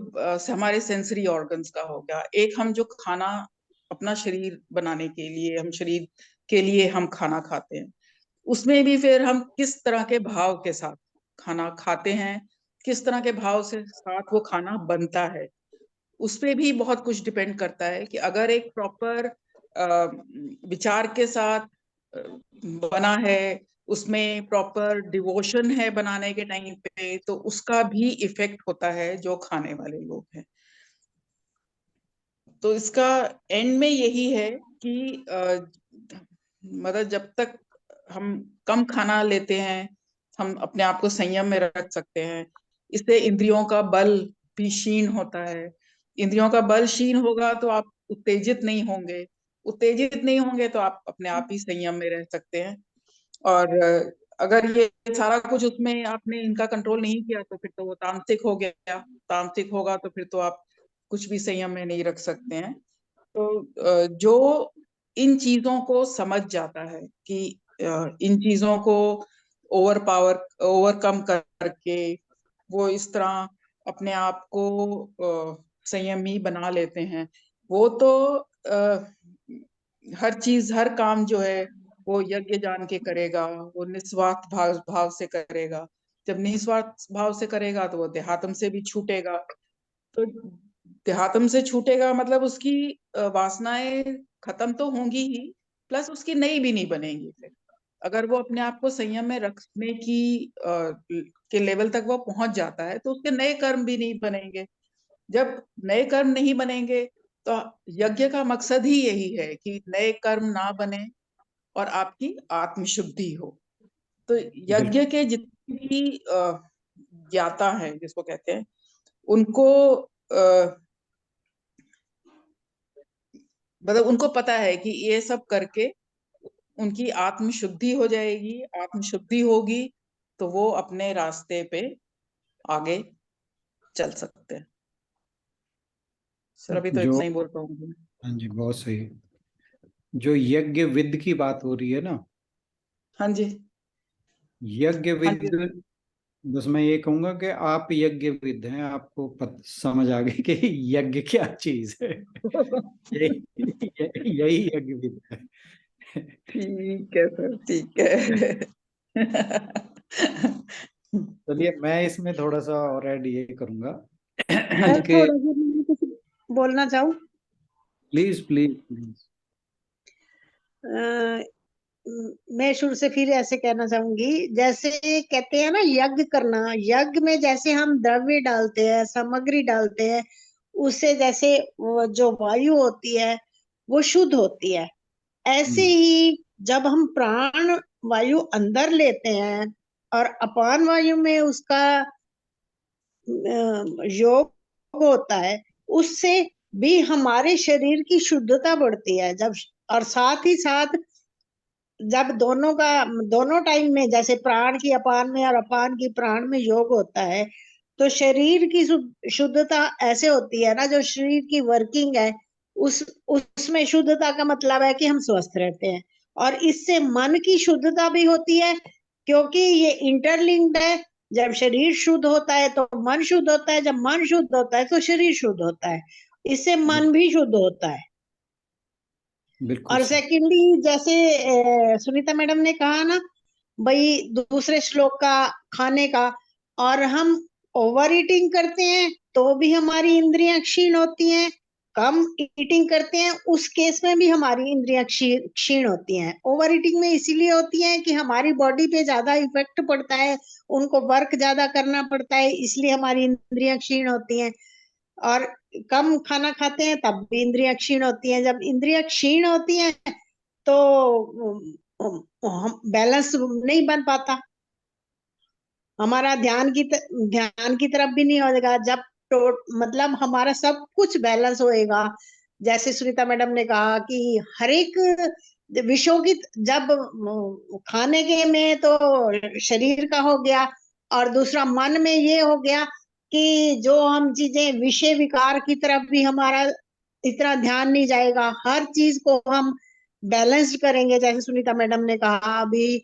G: हमारे सेंसरी ऑर्गन्स का हो गया, एक हम जो खाना अपना शरीर बनाने के लिए, हम शरीर के लिए हम खाना खाते हैं, उसमें भी फिर हम किस तरह के भाव के साथ खाना खाते हैं, किस तरह के भाव से साथ वो खाना बनता है, उस पे भी बहुत कुछ डिपेंड करता है। कि अगर एक प्रॉपर विचार के साथ बना है, उसमें प्रॉपर डिवोशन है बनाने के टाइम पे, तो उसका भी इफेक्ट होता है जो खाने वाले लोग हैं। तो इसका एंड में यही है कि मतलब जब तक हम कम खाना लेते हैं, हम अपने आप को संयम में रख सकते हैं। इससे इंद्रियों का बल भी क्षीण होता है। इंद्रियों का बल क्षीण होगा तो आप उत्तेजित नहीं होंगे, उत्तेजित नहीं होंगे तो आप अपने आप ही संयम में रह सकते हैं। और अगर ये सारा कुछ उसमें आपने इनका कंट्रोल नहीं किया तो फिर तो वो तामसिक हो गया। तामसिक होगा तो फिर तो आप कुछ भी संयम में नहीं रख सकते हैं। तो जो इन चीजों को समझ जाता है कि इन चीजों को ओवरकम करके वो इस तरह अपने आप को संयमी बना लेते हैं, वो तो हर चीज, हर काम जो है वो यज्ञ जान के करेगा, वो निस्वार्थ भाव से करेगा। जब निस्वार्थ भाव से करेगा तो वो देहात्म से भी छूटेगा। तो देहात्म से छूटेगा मतलब उसकी वासनाएं खत्म तो होंगी ही, प्लस उसकी नई भी नहीं बनेंगी। फिर अगर वो अपने आप को संयम में रखने की के लेवल तक वो पहुंच जाता है तो उसके नए कर्म भी नहीं बनेंगे। जब नए कर्म नहीं बनेंगे तो यज्ञ का मकसद ही यही है कि नए कर्म ना बने और आपकी आत्मशुद्धि हो। तो यज्ञ के जितने भी ज्ञाता हैं, जिसको कहते हैं, उनको मतलब उनको पता है कि ये सब करके उनकी आत्मशुद्धि हो जाएगी। आत्मशुद्धि होगी तो वो अपने रास्ते पे आगे चल सकते हैं। सर अभी तो
B: जो
G: इतना ही बोल पाऊंगी।
B: हाँ जी, बहुत सही। जो यज्ञ विद की बात हो रही है ना,
G: हाँ जी।
B: यज्ञ
G: हाँ
B: विद,
G: जी।
B: बस मैं ये कहूंगा कि आप यज्ञ विद हैं, आपको समझ आ गई कि यज्ञ क्या चीज है। यही यही यज्ञ विद है।
G: ठीक है सर, ठीक है।
B: चलिए, मैं इसमें थोड़ा सा और ऐड ये करूंगा
C: सर
B: कि
C: थोड़ा सा मैं कुछ बोलना चाहूँ।
B: Please please please.
C: अ, मैं शुरू से फिर ऐसे कहना चाहूंगी, जैसे कहते हैं ना यज्ञ करना, यज्ञ में जैसे हम द्रव्य डालते हैं, सामग्री डालते हैं, उससे जैसे वो जो वायु होती है वो शुद्ध होती है, ऐसे ही जब हम प्राण वायु अंदर लेते हैं और अपान वायु में उसका योग होता है, उससे भी हमारे शरीर की शुद्धता बढ़ती है। जब और साथ ही साथ जब दोनों टाइम में, जैसे प्राण की अपान में और अपान की प्राण में योग होता है, तो शरीर की शुद्धता ऐसे होती है ना, जो शरीर की वर्किंग है उसमें शुद्धता का मतलब है कि हम स्वस्थ रहते हैं। और इससे मन की शुद्धता भी होती है, क्योंकि ये इंटरलिंक्ड है। जब शरीर शुद्ध होता है तो मन शुद्ध होता है, जब मन शुद्ध होता है तो शरीर शुद्ध होता है, इससे मन भी शुद्ध होता है।
B: बिल्कुल
C: और
B: सही।
C: सेकेंडली, जैसे सुनीता मैडम ने कहा ना, भाई दूसरे श्लोक का खाने का, और हम ओवर ईटिंग करते हैं तो भी हमारी इंद्रियां क्षीण होती हैं, कम ईटिंग करते हैं उस केस में भी हमारी इंद्रियां क्षीण होती हैं। ओवर ईटिंग में इसीलिए होती है कि हमारी बॉडी पे ज्यादा इफेक्ट पड़ता है, उनको वर्क ज्यादा करना पड़ता है, इसलिए हमारी इंद्रियां क्षीण होती हैं। और कम खाना खाते हैं तब भी इंद्रियां क्षीण होती हैं। जब इंद्रियां क्षीण होती हैं तो बैलेंस नहीं बन पाता, हमारा ध्यान की तरफ भी नहीं होगा। जब मतलब हमारा सब कुछ बैलेंस होएगा, जैसे सुनीता मैडम ने कहा कि हर एक विषयों की, जब खाने के में तो शरीर का हो गया, और दूसरा मन में ये हो गया कि जो हम चीजें विषय विकार की तरफ भी हमारा इतना ध्यान नहीं जाएगा, हर चीज को हम बैलेंस्ड करेंगे। जैसे सुनीता मैडम ने कहा अभी,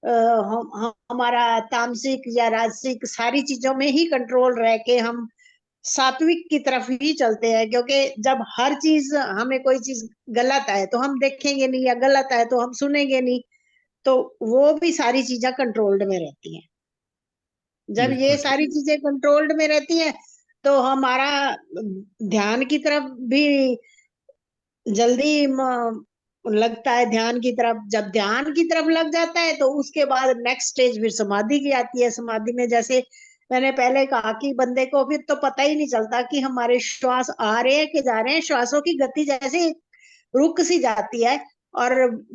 C: हमारा तामसिक या राजसिक सारी चीजों में ही कंट्रोल रह के हम सात्विक की तरफ ही चलते हैं, क्योंकि जब हर चीज, हमें कोई चीज गलत है तो हम देखेंगे नहीं, या गलत है तो हम सुनेंगे नहीं, तो वो भी सारी चीजें कंट्रोल्ड में रहती हैं। जब ये
B: बिल्कुल ठीक।
C: सारी चीजें कंट्रोल्ड में रहती हैं तो हमारा ध्यान की तरफ भी जल्दी लगता है। ध्यान की तरफ, जब ध्यान की तरफ लग जाता है तो उसके बाद नेक्स्ट स्टेज फिर समाधि की आती है। समाधि में जैसे मैंने पहले कहा कि बंदे को फिर तो पता ही नहीं चलता कि हमारे श्वास आ रहे हैं कि जा रहे हैं, श्वासों की गति जैसे रुक सी जाती है। और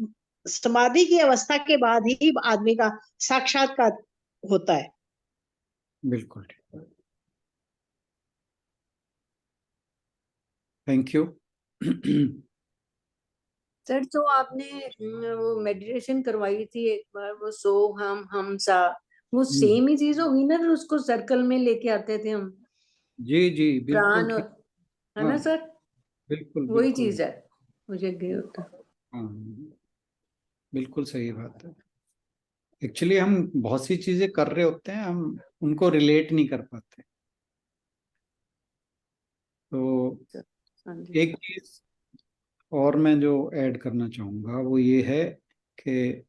C: समाधि की अवस्था के बाद ही आदमी का साक्षात्कार होता है।
B: बिल्कुल ठीक। Thank you.
F: सर जो आपने वो मेडिटेशन करवाई थी एक बार, वो सो हम सा, वो सेम ही चीज होगी ना, फिर उसको सर्कल में लेके आते थे हम,
B: जी जी, बिल्कुल
F: प्राण
B: ठीक।
F: और, है
B: हाँ,
F: ना सर?
B: बिल्कुल
F: वही
B: बिल्कुल।
F: चीज है, मुझे गए होता।
B: हाँ, बिल्कुल सही बात है। एक्चुअली हम बहुत सी चीजें कर रहे होते हैं, हम उनको रिलेट नहीं कर पाते। तो
F: हाँ जी।
B: एक चीज और मैं जो ऐड करना चाहूंगा वो ये है कि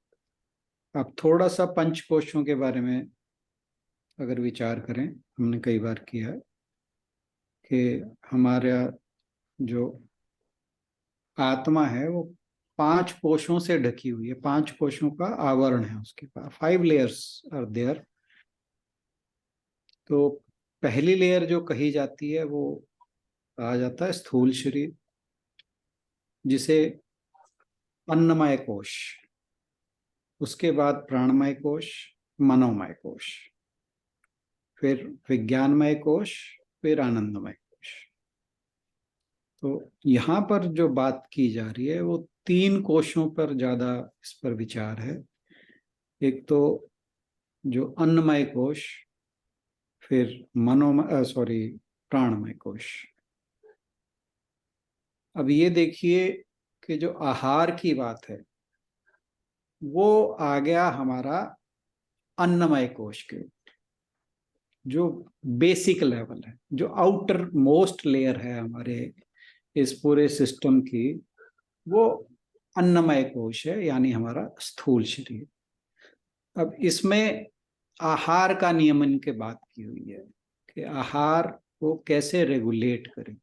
B: आप थोड़ा सा पंचकोशों के बारे में अगर विचार करें, हमने कई बार किया है कि हमारा जो आत्मा है वो 5 कोशों से ढकी हुई है, 5 कोशों का आवरण है उसके पास, 5 लेयर्स आर देयर। तो पहली लेयर जो कही जाती है वो कहा जाता है स्थूल शरीर, जिसे अन्नमय कोश, उसके बाद प्राणमय कोश, मनोमय कोश, फिर विज्ञानमय कोश, फिर आनंदमय कोश। तो यहाँ पर जो बात की जा रही है वो 3 कोशों पर ज्यादा इस पर विचार है। एक तो जो अन्नमय कोश, फिर प्राणमय कोश। अब ये देखिए कि जो आहार की बात है वो आ गया हमारा अन्नमय कोश के, जो बेसिक लेवल है, जो आउटर मोस्ट लेयर है हमारे इस पूरे सिस्टम की, वो अन्नमय कोश है, यानी हमारा स्थूल शरीर। अब इसमें आहार का नियमन के बात की हुई है कि आहार को कैसे रेगुलेट करें।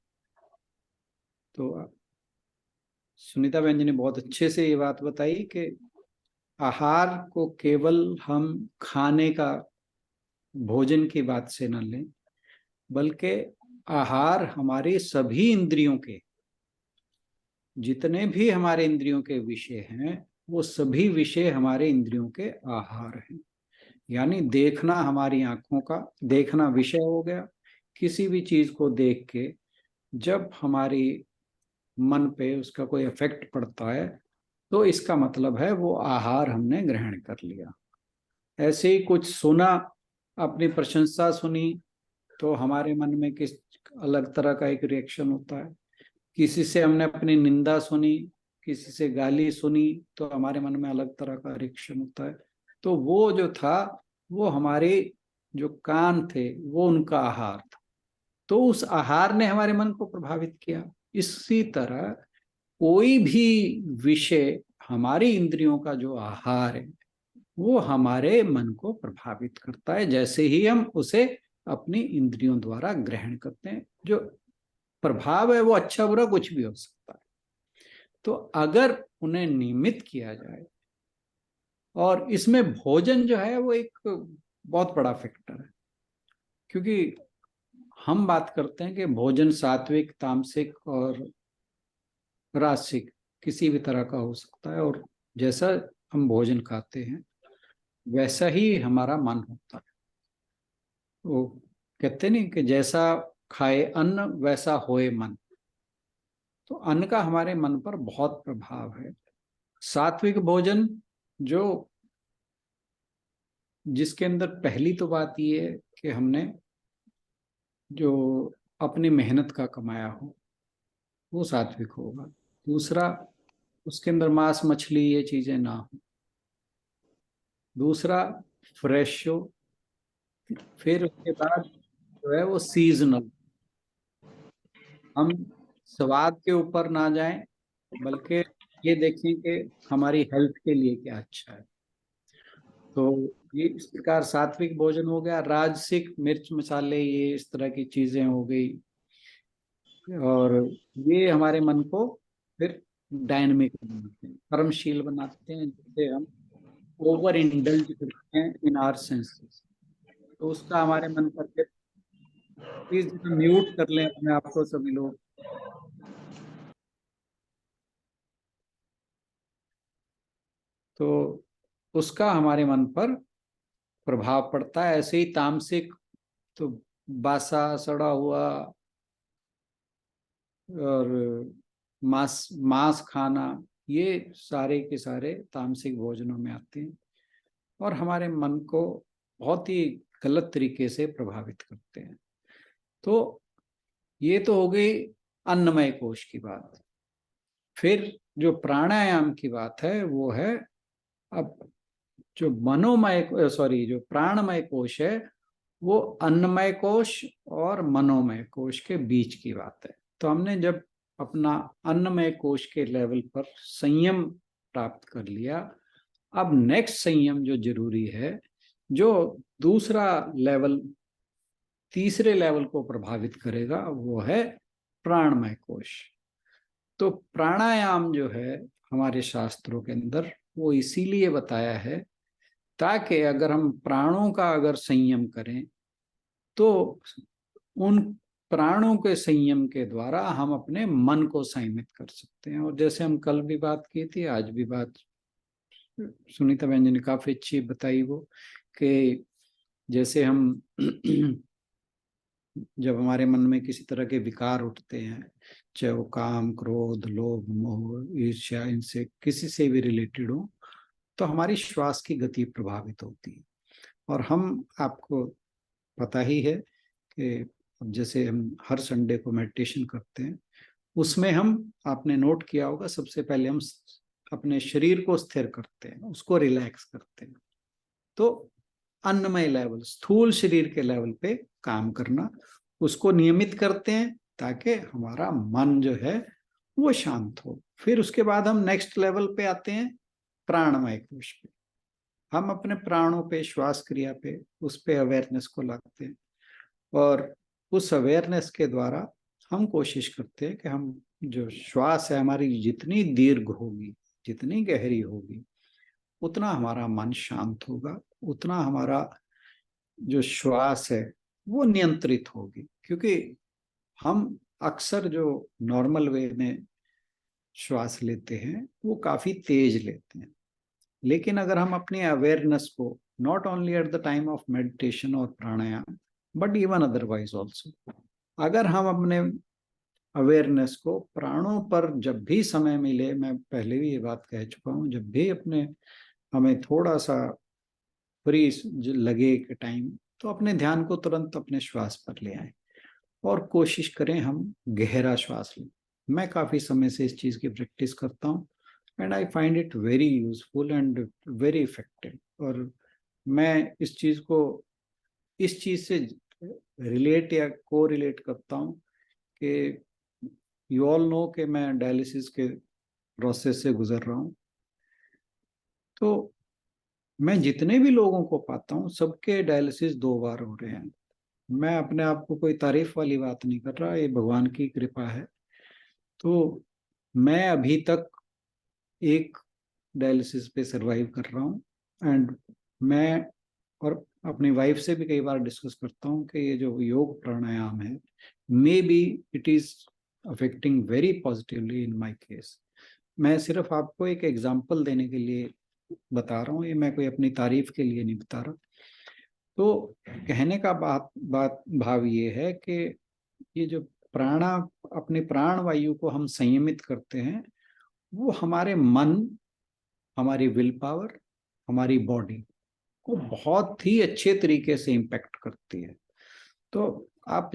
B: तो सुनीता बहन जी ने बहुत अच्छे से ये बात बताई कि आहार को केवल हम खाने का, भोजन की बात से न लें, बल्कि आहार हमारी सभी इंद्रियों के, जितने भी हमारे इंद्रियों के विषय हैं वो सभी विषय हमारे इंद्रियों के आहार हैं। यानी देखना हमारी आंखों का देखना विषय हो गया। किसी भी चीज को देख के जब हमारी मन पे उसका कोई इफेक्ट पड़ता है तो इसका मतलब है वो आहार हमने ग्रहण कर लिया। ऐसे ही कुछ सुना, अपनी प्रशंसा सुनी तो हमारे मन में किस अलग तरह का एक रिएक्शन होता है। किसी से हमने अपनी निंदा सुनी, किसी से गाली सुनी तो हमारे मन में अलग तरह का रिएक्शन होता है। तो वो जो था वो हमारे जो कान थे वो उनका आहार था, तो उस आहार ने हमारे मन को प्रभावित किया। इसी तरह कोई भी विषय हमारी इंद्रियों का जो आहार है वो हमारे मन को प्रभावित करता है, जैसे ही हम उसे अपनी इंद्रियों द्वारा ग्रहण करते हैं। जो प्रभाव है वो अच्छा बुरा कुछ भी हो सकता है। तो अगर उन्हें नियमित किया जाए, और इसमें भोजन जो है वो एक बहुत बड़ा फैक्टर है, क्योंकि हम बात करते हैं कि भोजन सात्विक, तामसिक और रासिक किसी भी तरह का हो सकता है, और जैसा हम भोजन खाते हैं वैसा ही हमारा मन होता है। वो कहते नहीं कि जैसा खाए अन्न वैसा होए मन। तो अन्न का हमारे मन पर बहुत प्रभाव है। सात्विक भोजन जो जिसके अंदर पहली तो बात ये है कि हमने जो अपनी मेहनत का कमाया हो वो सात्विक होगा। दूसरा, उसके अंदर मांस मछली ये चीजें ना हो। दूसरा, फ्रेश हो। फिर उसके बाद जो है वो सीजनल। हम स्वाद के ऊपर ना जाएं, बल्कि ये देखें कि हमारी हेल्थ के लिए क्या अच्छा है। तो ये इस प्रकार सात्विक भोजन हो गया। राजसिक, मिर्च मसाले ये इस तरह की चीजें हो गई, और ये हमारे मन को फिर डायनेमिक बनाते हैं, कर्मशील बनाते हैं, जिससे हम ओवर इंडल्ज करते हैं इन आवर सेंसेस। तो उसका हमारे मन पर फिर, प्लीज म्यूट कर लें अपने आप को सभी लोग। तो उसका हमारे मन पर प्रभाव पड़ता है। ऐसे ही तामसिक, तो बासा सड़ा हुआ और मांस मांस खाना, ये सारे के सारे तामसिक भोजनों में आते हैं और हमारे मन को बहुत ही गलत तरीके से प्रभावित करते हैं। तो ये तो हो गई अन्नमय कोश की बात। फिर जो प्राणायाम की बात है वो है, अब जो जो प्राणमय कोश है वो अन्नमय कोश और मनोमय कोश के बीच की बात है। तो हमने जब अपना अन्नमय कोश के लेवल पर संयम प्राप्त कर लिया, अब नेक्स्ट संयम जो जरूरी है, जो दूसरा लेवल, तीसरे लेवल को प्रभावित करेगा, वो है प्राणमय कोश। तो प्राणायाम जो है हमारे शास्त्रों के अंदर वो इसीलिए बताया है ताकि अगर हम प्राणों का अगर संयम करें तो उन प्राणों के संयम के द्वारा हम अपने मन को संयमित कर सकते हैं। और जैसे हम कल भी बात की थी, आज भी बात सुनीता बहन जी ने काफी अच्छी बताई वो, कि जैसे हम जब हमारे मन में किसी तरह के विकार उठते हैं, चाहे वो काम, क्रोध, लोभ, मोह, ईर्ष्या, इनसे किसी से भी रिलेटेड हो, तो हमारी श्वास की गति प्रभावित होती है। और हम, आपको पता ही है कि जैसे हम हर संडे को मेडिटेशन करते हैं, उसमें हम, आपने नोट किया होगा, सबसे पहले हम अपने शरीर को स्थिर करते हैं, उसको रिलैक्स करते हैं। तो अन्नमय लेवल, स्थूल शरीर के लेवल पे काम करना, उसको नियमित करते हैं ताकि हमारा मन जो है वो शांत हो। फिर उसके बाद हम नेक्स्ट लेवल पे आते हैं, प्राणमय कोश पे। हम अपने प्राणों पे, श्वास क्रिया पे, उस पे अवेयरनेस को लाते हैं, और उस अवेयरनेस के द्वारा हम कोशिश करते हैं कि हम जो श्वास है हमारी जितनी दीर्घ होगी, जितनी गहरी होगी, उतना हमारा मन शांत होगा, उतना हमारा जो श्वास है वो नियंत्रित होगी। क्योंकि हम अक्सर जो नॉर्मल वे में श्वास लेते हैं वो काफी तेज लेते हैं, लेकिन अगर हम अपनी अवेयरनेस को not only at the time of meditation और प्राणायाम बट इवन अदरवाइज ऑल्सो, अगर हम अपने अवेयरनेस को प्राणों पर जब भी समय मिले, मैं पहले भी ये बात कह चुका हूँ, जब भी अपने हमें थोड़ा सा फ्री लगे कि टाइम, तो अपने ध्यान को तुरंत अपने श्वास पर ले आए और कोशिश करें हम गहरा श्वास लें। मैं काफी समय से इस चीज की प्रैक्टिस करता हूँ and I find it very useful and very effective. और मैं इस चीज से रिलेट या को रिलेट करता हूँ कि यू ऑल नो कि मैं डायलिसिस के प्रोसेस से गुजर रहा हूँ। तो मैं जितने भी लोगों को पाता हूँ सबके डायलिसिस 2 बार हो रहे हैं। मैं अपने आप को कोई तारीफ वाली बात नहीं कर रहा, ये भगवान की कृपा है। तो मैं अभी तक एक डायलिसिस पे सरवाइव कर रहा हूँ एंड मैं और अपनी वाइफ से भी कई बार डिस्कस करता हूँ कि ये जो योग प्राणायाम है, may be it is affecting very positively in my case. मैं सिर्फ आपको एक एग्जांपल देने के लिए बता रहा हूँ, ये मैं कोई अपनी तारीफ के लिए नहीं बता रहा। तो कहने का भाव ये है कि ये जो अपने प्राण वायु को हम संयमित करते हैं, वो हमारे मन, हमारी विल पावर, हमारी बॉडी को बहुत ही अच्छे तरीके से इम्पैक्ट करती है। तो आप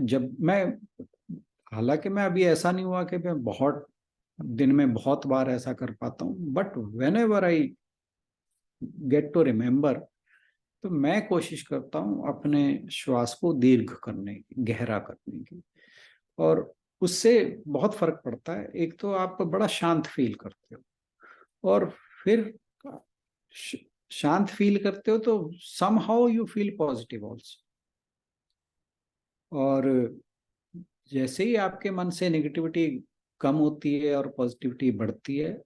B: हालांकि मैं अभी ऐसा नहीं हुआ कि मैं बहुत दिन में बहुत बार ऐसा कर पाता हूँ, but whenever I get to remember, तो मैं कोशिश करता हूँ अपने श्वास को दीर्घ करने की, गहरा करने की, और उससे बहुत फर्क पड़ता है। एक तो आप बड़ा शांत फील करते हो, और फिर शांत फील करते हो तो somehow you feel positive also. और जैसे ही आपके मन से नेगेटिविटी कम होती है और पॉजिटिविटी बढ़ती है,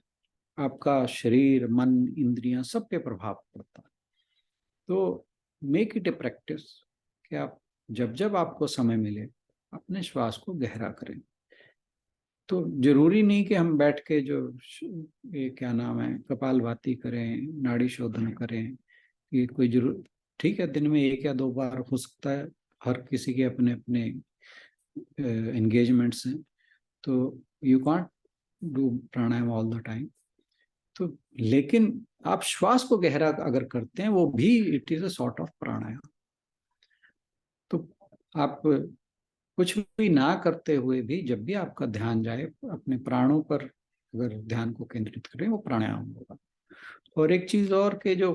B: आपका शरीर, मन, इंद्रियां सब पे प्रभाव पड़ता है। तो मेक इट ए प्रैक्टिस कि आप जब आपको समय मिले अपने श्वास को गहरा करें। तो जरूरी नहीं कि हम बैठ के जो ये क्या नाम है कपालभाति करें, नाड़ी शोधन करें, ये कोई जरूर, ठीक है, दिन में 1 या 2 बार हो सकता है, हर किसी के अपने अपने एंगेजमेंट्स हैं, तो you can't do pranayama all the time. तो लेकिन आप श्वास को गहरा अगर करते हैं, वो भी it is a sort of pranayam. तो आप कुछ भी ना करते हुए भी जब भी आपका ध्यान जाए अपने प्राणों पर अगर ध्यान को केंद्रित करें, वो प्राणायाम होगा। और एक चीज और के जो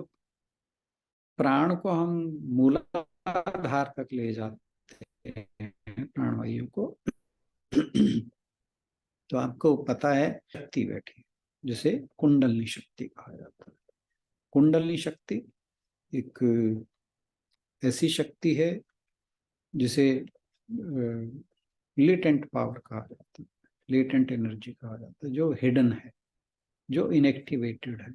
B: प्राण को हम मूलाधार तक ले जाते हैं प्राणवायु को, तो आपको पता है शक्ति बैठी, जिसे कुंडलनी शक्ति कहा जाता है। कुंडलनी शक्ति एक ऐसी शक्ति है जिसे लेटेंट पावर कहा जाता है, लेटेंट एनर्जी कहा जाता है, जो हिडन है, जो इनएक्टिवेटेड है।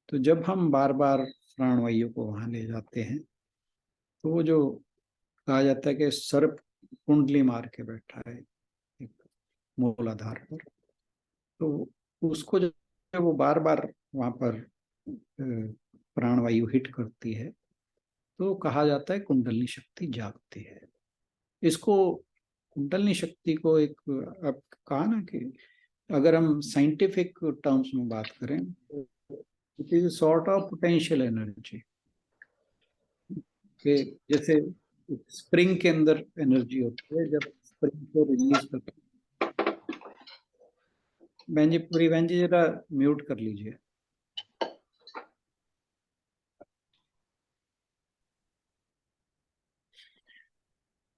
B: तो जब हम बार बार प्राणवायु को वहां ले जाते हैं, तो वो जो कहा जाता है कि सर्प कुंडली मार के बैठा है एक मूलाधार पर, तो उसको जब वो बार बार वहां पर प्राणवायु हिट करती है, तो कहा जाता है कुंडलनी शक्ति जागती है। इसको कुंडलनी शक्ति को एक, अब कहा ना कि अगर हम साइंटिफिक टर्म्स में बात करें, it is sort of potential energy, कि जैसे स्प्रिंग के अंदर एनर्जी होती है, जब स्प्रिंग को रिलीज करते बहन जी, पूरी बहन जी जरा म्यूट कर लीजिए।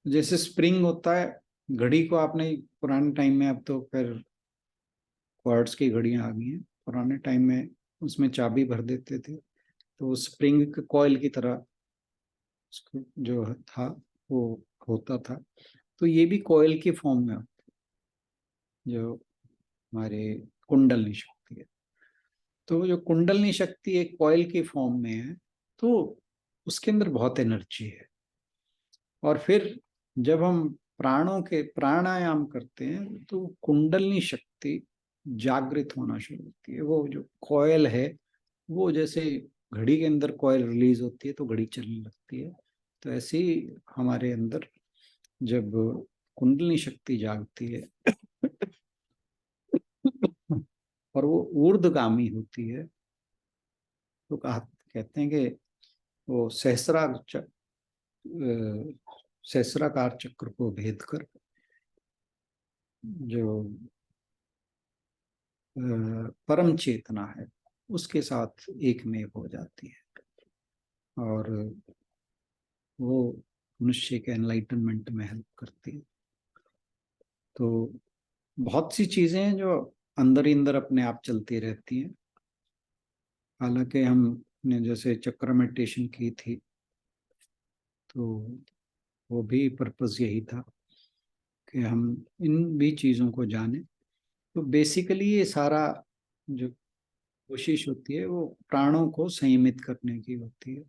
B: जैसे स्प्रिंग होता है, घड़ी को आपने पुराने टाइम में, अब तो फिर क्वार्ट्ज की घड़ियां आ गई हैं, पुराने टाइम में उसमें चाबी भर देते थे, तो स्प्रिंग कॉइल की तरह उसको जो था वो होता था। तो ये भी कॉइल की फॉर्म में होता है, जो हमारे कुंडलनी शक्ति है। तो जो कुंडलनी शक्ति एक कॉइल की फॉर्म में है, तो उसके अंदर बहुत एनर्जी है। और फिर जब हम प्राणों के प्राणायाम करते हैं तो कुंडलनी शक्ति जागृत होना शुरू होती है। वो जो कॉइल है, वो जैसे घड़ी के अंदर कॉइल रिलीज होती है तो घड़ी चलने लगती है, तो ऐसे ही हमारे अंदर जब कुंडलनी शक्ति जागती है और वो ऊर्ध्वगामी होती है, तो कहते हैं कि वो सहस्राकार चक्र को भेद कर जो परम चेतना है उसके साथ एक में हो जाती है, और वो मनुष्य के एनलाइटनमेंट में हेल्प करती है। तो बहुत सी चीजें हैं जो अंदर ही अंदर अपने आप चलती रहती हैं। हालांकि हमने जैसे चक्र मेडिटेशन की थी, तो वो भी पर्पस यही था कि हम इन भी चीज़ों को जानें। तो बेसिकली ये सारा जो कोशिश होती है वो प्राणों को संयमित करने की होती है।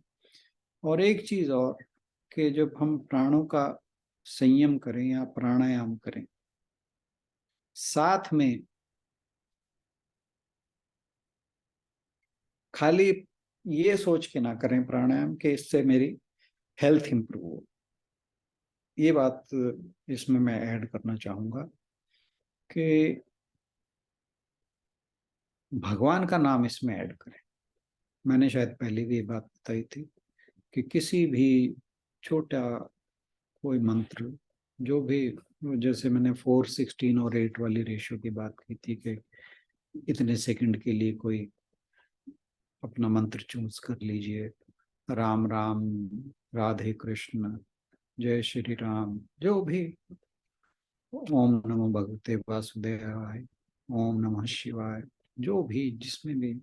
B: और एक चीज़ और, कि जब हम प्राणों का संयम करें या प्राणायाम करें, साथ में खाली ये सोच के ना करें प्राणायाम कि इससे मेरी हेल्थ इंप्रूव हो। ये बात इसमें मैं ऐड करना चाहूँगा कि भगवान का नाम इसमें ऐड करें। मैंने शायद पहले भी ये बात बताई थी कि किसी भी छोटा कोई मंत्र, जो भी, जैसे मैंने 4, 16 और 8 वाली रेशियो की बात की थी कि इतने सेकंड के लिए कोई अपना मंत्र चूज कर लीजिए, राम राम, राधे कृष्ण, जय श्री राम, जो भी, ओम नमो भगवते वासुदेवाय, ओम नमः शिवाय, जो भी, जिसमें भी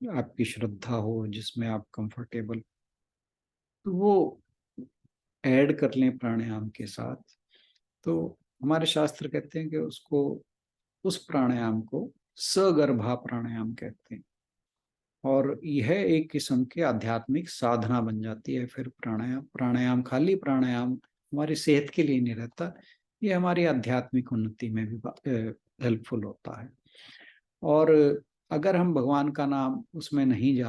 B: आपकी श्रद्धा हो, जिसमें आप कंफर्टेबल, तो वो ऐड कर लें प्राणायाम के साथ। तो हमारे शास्त्र कहते हैं कि उसको, उस प्राणायाम को सगर्भा प्राणायाम कहते हैं, और यह एक किस्म की आध्यात्मिक साधना बन जाती है। फिर प्राणायाम खाली प्राणायाम हमारी सेहत के लिए नहीं रहता, ये हमारी आध्यात्मिक उन्नति में भी हेल्पफुल होता है। और अगर हम भगवान का नाम उसमें नहीं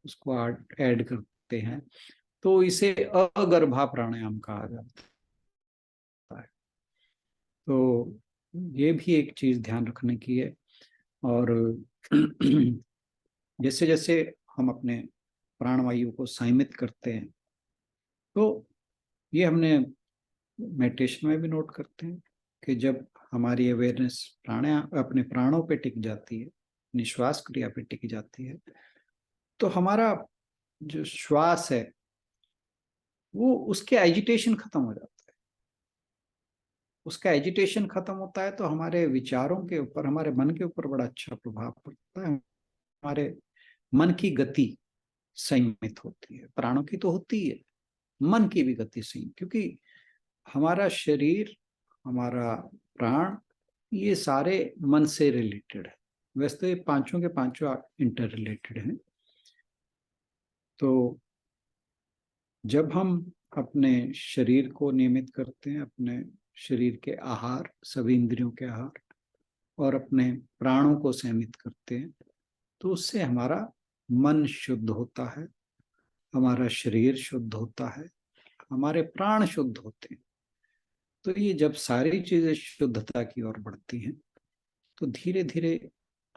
B: उसको ऐड करते हैं तो इसे अगर्भा प्राणायाम कहा जाता है। तो ये भी एक चीज ध्यान रखने की है। और जैसे जैसे हम अपने प्राणवायु को संयमित करते हैं, तो ये हमने मेडिटेशन में भी नोट करते हैं कि जब हमारी अवेयरनेस प्राणायाम अपने प्राणों पे टिक जाती है, निश्वास क्रिया पे टिक जाती है, तो हमारा जो श्वास है वो, उसके एजिटेशन खत्म हो जाता है। उसका एजिटेशन खत्म होता है तो हमारे विचारों के ऊपर, हमारे मन के ऊपर बड़ा अच्छा प्रभाव पड़ता है। हमारे मन की गति संयमित होती है। प्राणों की तो होती है, मन की भी गति संयमित, क्योंकि हमारा शरीर, हमारा प्राण, ये सारे मन से रिलेटेड है। वैसे तो ये पांचों के पांचों इंटर रिलेटेड हैं। तो जब हम अपने शरीर को नियमित करते हैं, अपने शरीर के आहार, सभी इंद्रियों के आहार, और अपने प्राणों को संयमित करते हैं, तो उससे हमारा मन शुद्ध होता है, हमारा शरीर शुद्ध होता है, हमारे प्राण शुद्ध होते हैं। तो ये जब सारी चीजें शुद्धता की ओर बढ़ती हैं, तो धीरे धीरे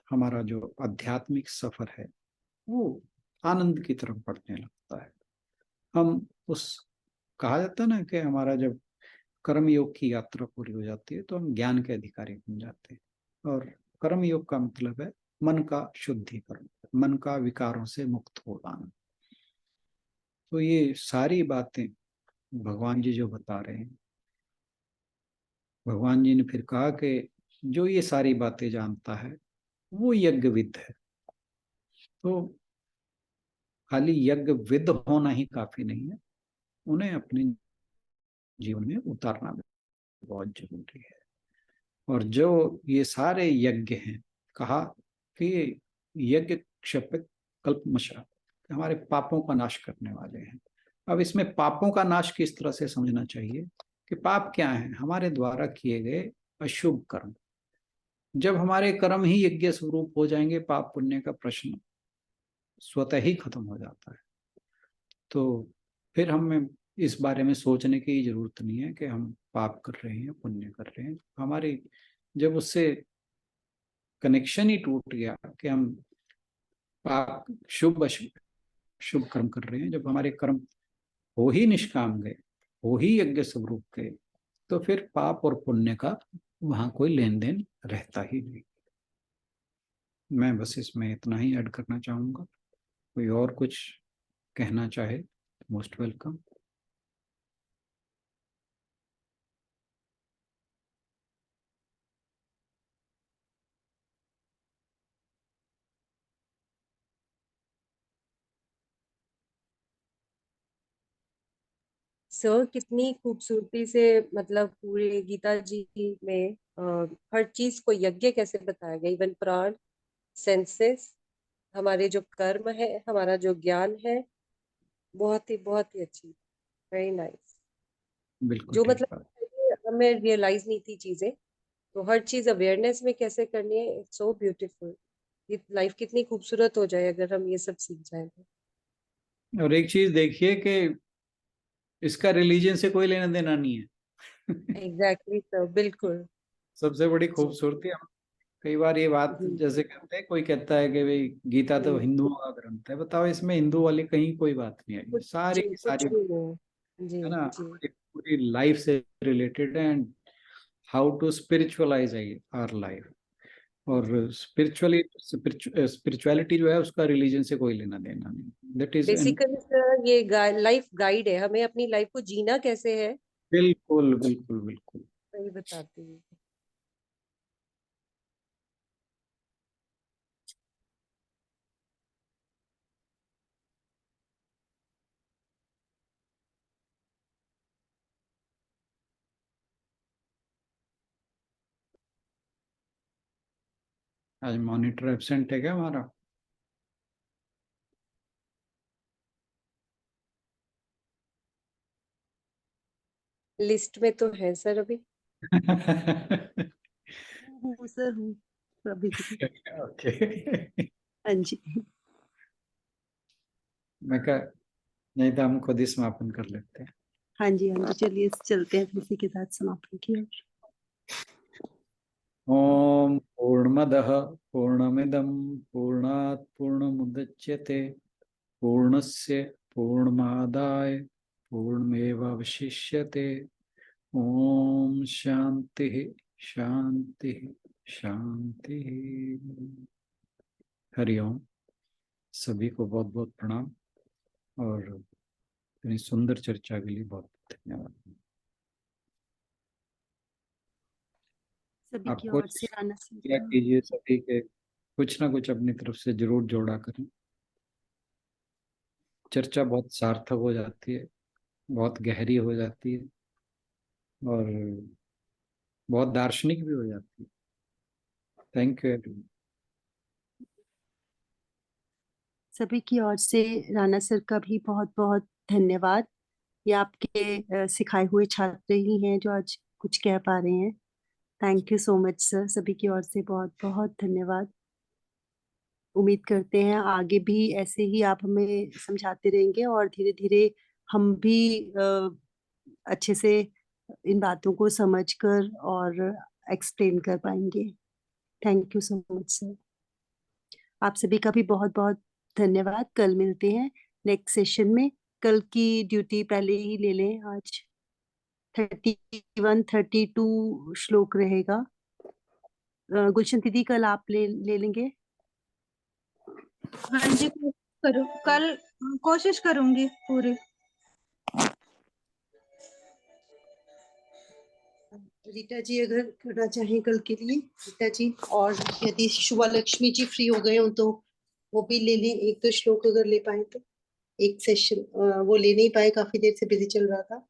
B: हमारा जो आध्यात्मिक सफर है वो आनंद की तरफ बढ़ने लगता है। हम उस, कहा जाता है ना कि हमारा जब कर्म योग की यात्रा पूरी हो जाती है तो हम ज्ञान के अधिकारी बन जाते हैं, और कर्म योग का मतलब है मन का शुद्धिकरण, मन का विकारों से मुक्त हो जाना। तो ये सारी बातें भगवान जी जो बता रहे हैं, भगवान जी ने फिर कहा कि जो ये सारी बातें जानता है वो यज्ञविद है। तो खाली यज्ञविद होना ही काफी नहीं है, उन्हें अपने जीवन में उतारना भी बहुत जरूरी है। और जो ये सारे यज्ञ हैं, कहा कि यज्ञ क्षपित कल्पमशा, हमारे पापों का नाश करने वाले हैं। अब इसमें पापों का नाश किस तरह से समझना चाहिए कि पाप क्या है? हमारे द्वारा किए गए अशुभ कर्म। जब हमारे कर्म ही यज्ञ स्वरूप हो जाएंगे, पाप पुण्य का प्रश्न स्वतः ही खत्म हो जाता है। तो फिर हमें इस बारे में सोचने की जरूरत नहीं है कि हम पाप कर रहे हैं पुण्य कर रहे हैं। हमारी जब उससे कनेक्शन ही टूट गया कि हम पाप शुभ अशुभ शुभ कर्म कर रहे हैं, जब हमारे कर्म हो ही निष्काम गए, हो ही यज्ञ स्वरूप गए, तो फिर पाप और पुण्य का वहां कोई लेन देन रहता ही नहीं। मैं बस इसमें इतना ही ऐड करना चाहूंगा। कोई और कुछ कहना चाहे, मोस्ट वेलकम।
F: सर कितनी खूबसूरती से मतलब पूरे गीता जी में हर चीज को यज्ञ कैसे बताया गया, इवन प्राण, सेंसेस, हमारे जो कर्म है, हमारा जो ज्ञान है, बहुत ही अच्छी, वेरी नाइस।
B: बिल्कुल
F: जो
B: ठीक
F: मतलब
B: बात।
F: हमें रियलाइज नहीं थी चीजें, तो हर चीज अवेयरनेस में कैसे करनी है, इट्स सो ब्यूटीफुल। ये लाइफ कितनी खूबसूरत हो जाए अगर हम ये सब सीख जाए तो।
B: और एक चीज देखिए कि इसका रिलीजन से कोई लेना देना नहीं है।
F: एग्जैक्टली सर, बिल्कुल।
B: सबसे बड़ी
F: जी
B: खूबसूरती, हम कई बार ये बात
F: जी
B: जैसे कहते हैं, कोई कहता है कि भाई गीता तो हिंदुओं का ग्रंथ है। बताओ इसमें हिंदू वाली कहीं कोई बात नहीं आई, सारी की
F: कुछ
B: सारी,
F: भी नहीं। जी
B: है ना,
F: जी
B: हमारी पूरी लाइफ से रिलेटेड है। And how to spiritualize our life. और स्पिरिचुअलिटी जो है उसका रिलीजन से कोई लेना देना नहीं। दैट इज
F: बेसिकली सर ये लाइफ गाइड है, हमें अपनी लाइफ को जीना कैसे है
B: बिल्कुल बिल्कुल बिल्कुल।
F: वही बताती है।
B: आज मॉनिटर एब्सेंट है क्या हमारा?
F: लिस्ट में तो है सर अभी।
A: हूँ सर, हूँ अभी भी।
B: ओके।
A: हाँ जी।
B: मैं कहा नहीं तो हम खुद ही समापन कर लेते हैं।
A: हाँ जी, हाँ जी, चलिए चलते हैं इसी के साथ समापन की ओर।
B: ओम पूर्णमदः पूर्णमिदं पूर्णात् पूर्णमुदच्यते पूर्णस्य पूर्णमादाय पूर्णमेवावशिष्यते। ओम शांति शांति शांति। हरि ओम। सभी को बहुत बहुत प्रणाम और इतनी सुंदर चर्चा के लिए बहुत धन्यवाद।
A: सभी
B: आप
A: की ओर
B: कुछ
A: से राणा सर
B: क्या
A: का
B: कीजिए, सभी के कुछ ना कुछ अपनी तरफ से जरूर जोड़ा करें। चर्चा बहुत सार्थक हो जाती है, बहुत गहरी हो जाती है और बहुत दार्शनिक भी हो जाती है। Thank you everyone.
A: सभी की ओर से राणा सर का भी बहुत बहुत धन्यवाद। ये आपके सिखाए हुए छात्र ही हैं जो आज कुछ कह पा रहे हैं। Thank you so much sir, सभी की ओर से बहुत बहुत धन्यवाद। उम्मीद करते हैं आगे भी ऐसे ही आप हमें समझाते रहेंगे और धीरे धीरे हम भी अच्छे से इन बातों को समझकर और एक्सप्लेन कर पाएंगे। Thank you so much sir. आप सभी का भी बहुत बहुत धन्यवाद। कल मिलते हैं नेक्स्ट सेशन में। कल की ड्यूटी पहले ही ले लें, आज 31-32 श्लोक रहेगा। गुलशन दीदी कल आप ले लेंगे?
H: हाँ जी, कल कोशिश करूंगी पूरी।
A: रीटा जी अगर करना चाहें कल के लिए, रीटा जी, और यदि शुभा लक्ष्मी जी फ्री हो गए हो तो वो भी ले लें, एक दो श्लोक अगर ले पाए तो। एक सेशन वो ले नहीं पाए, काफी देर से बिजी चल रहा था।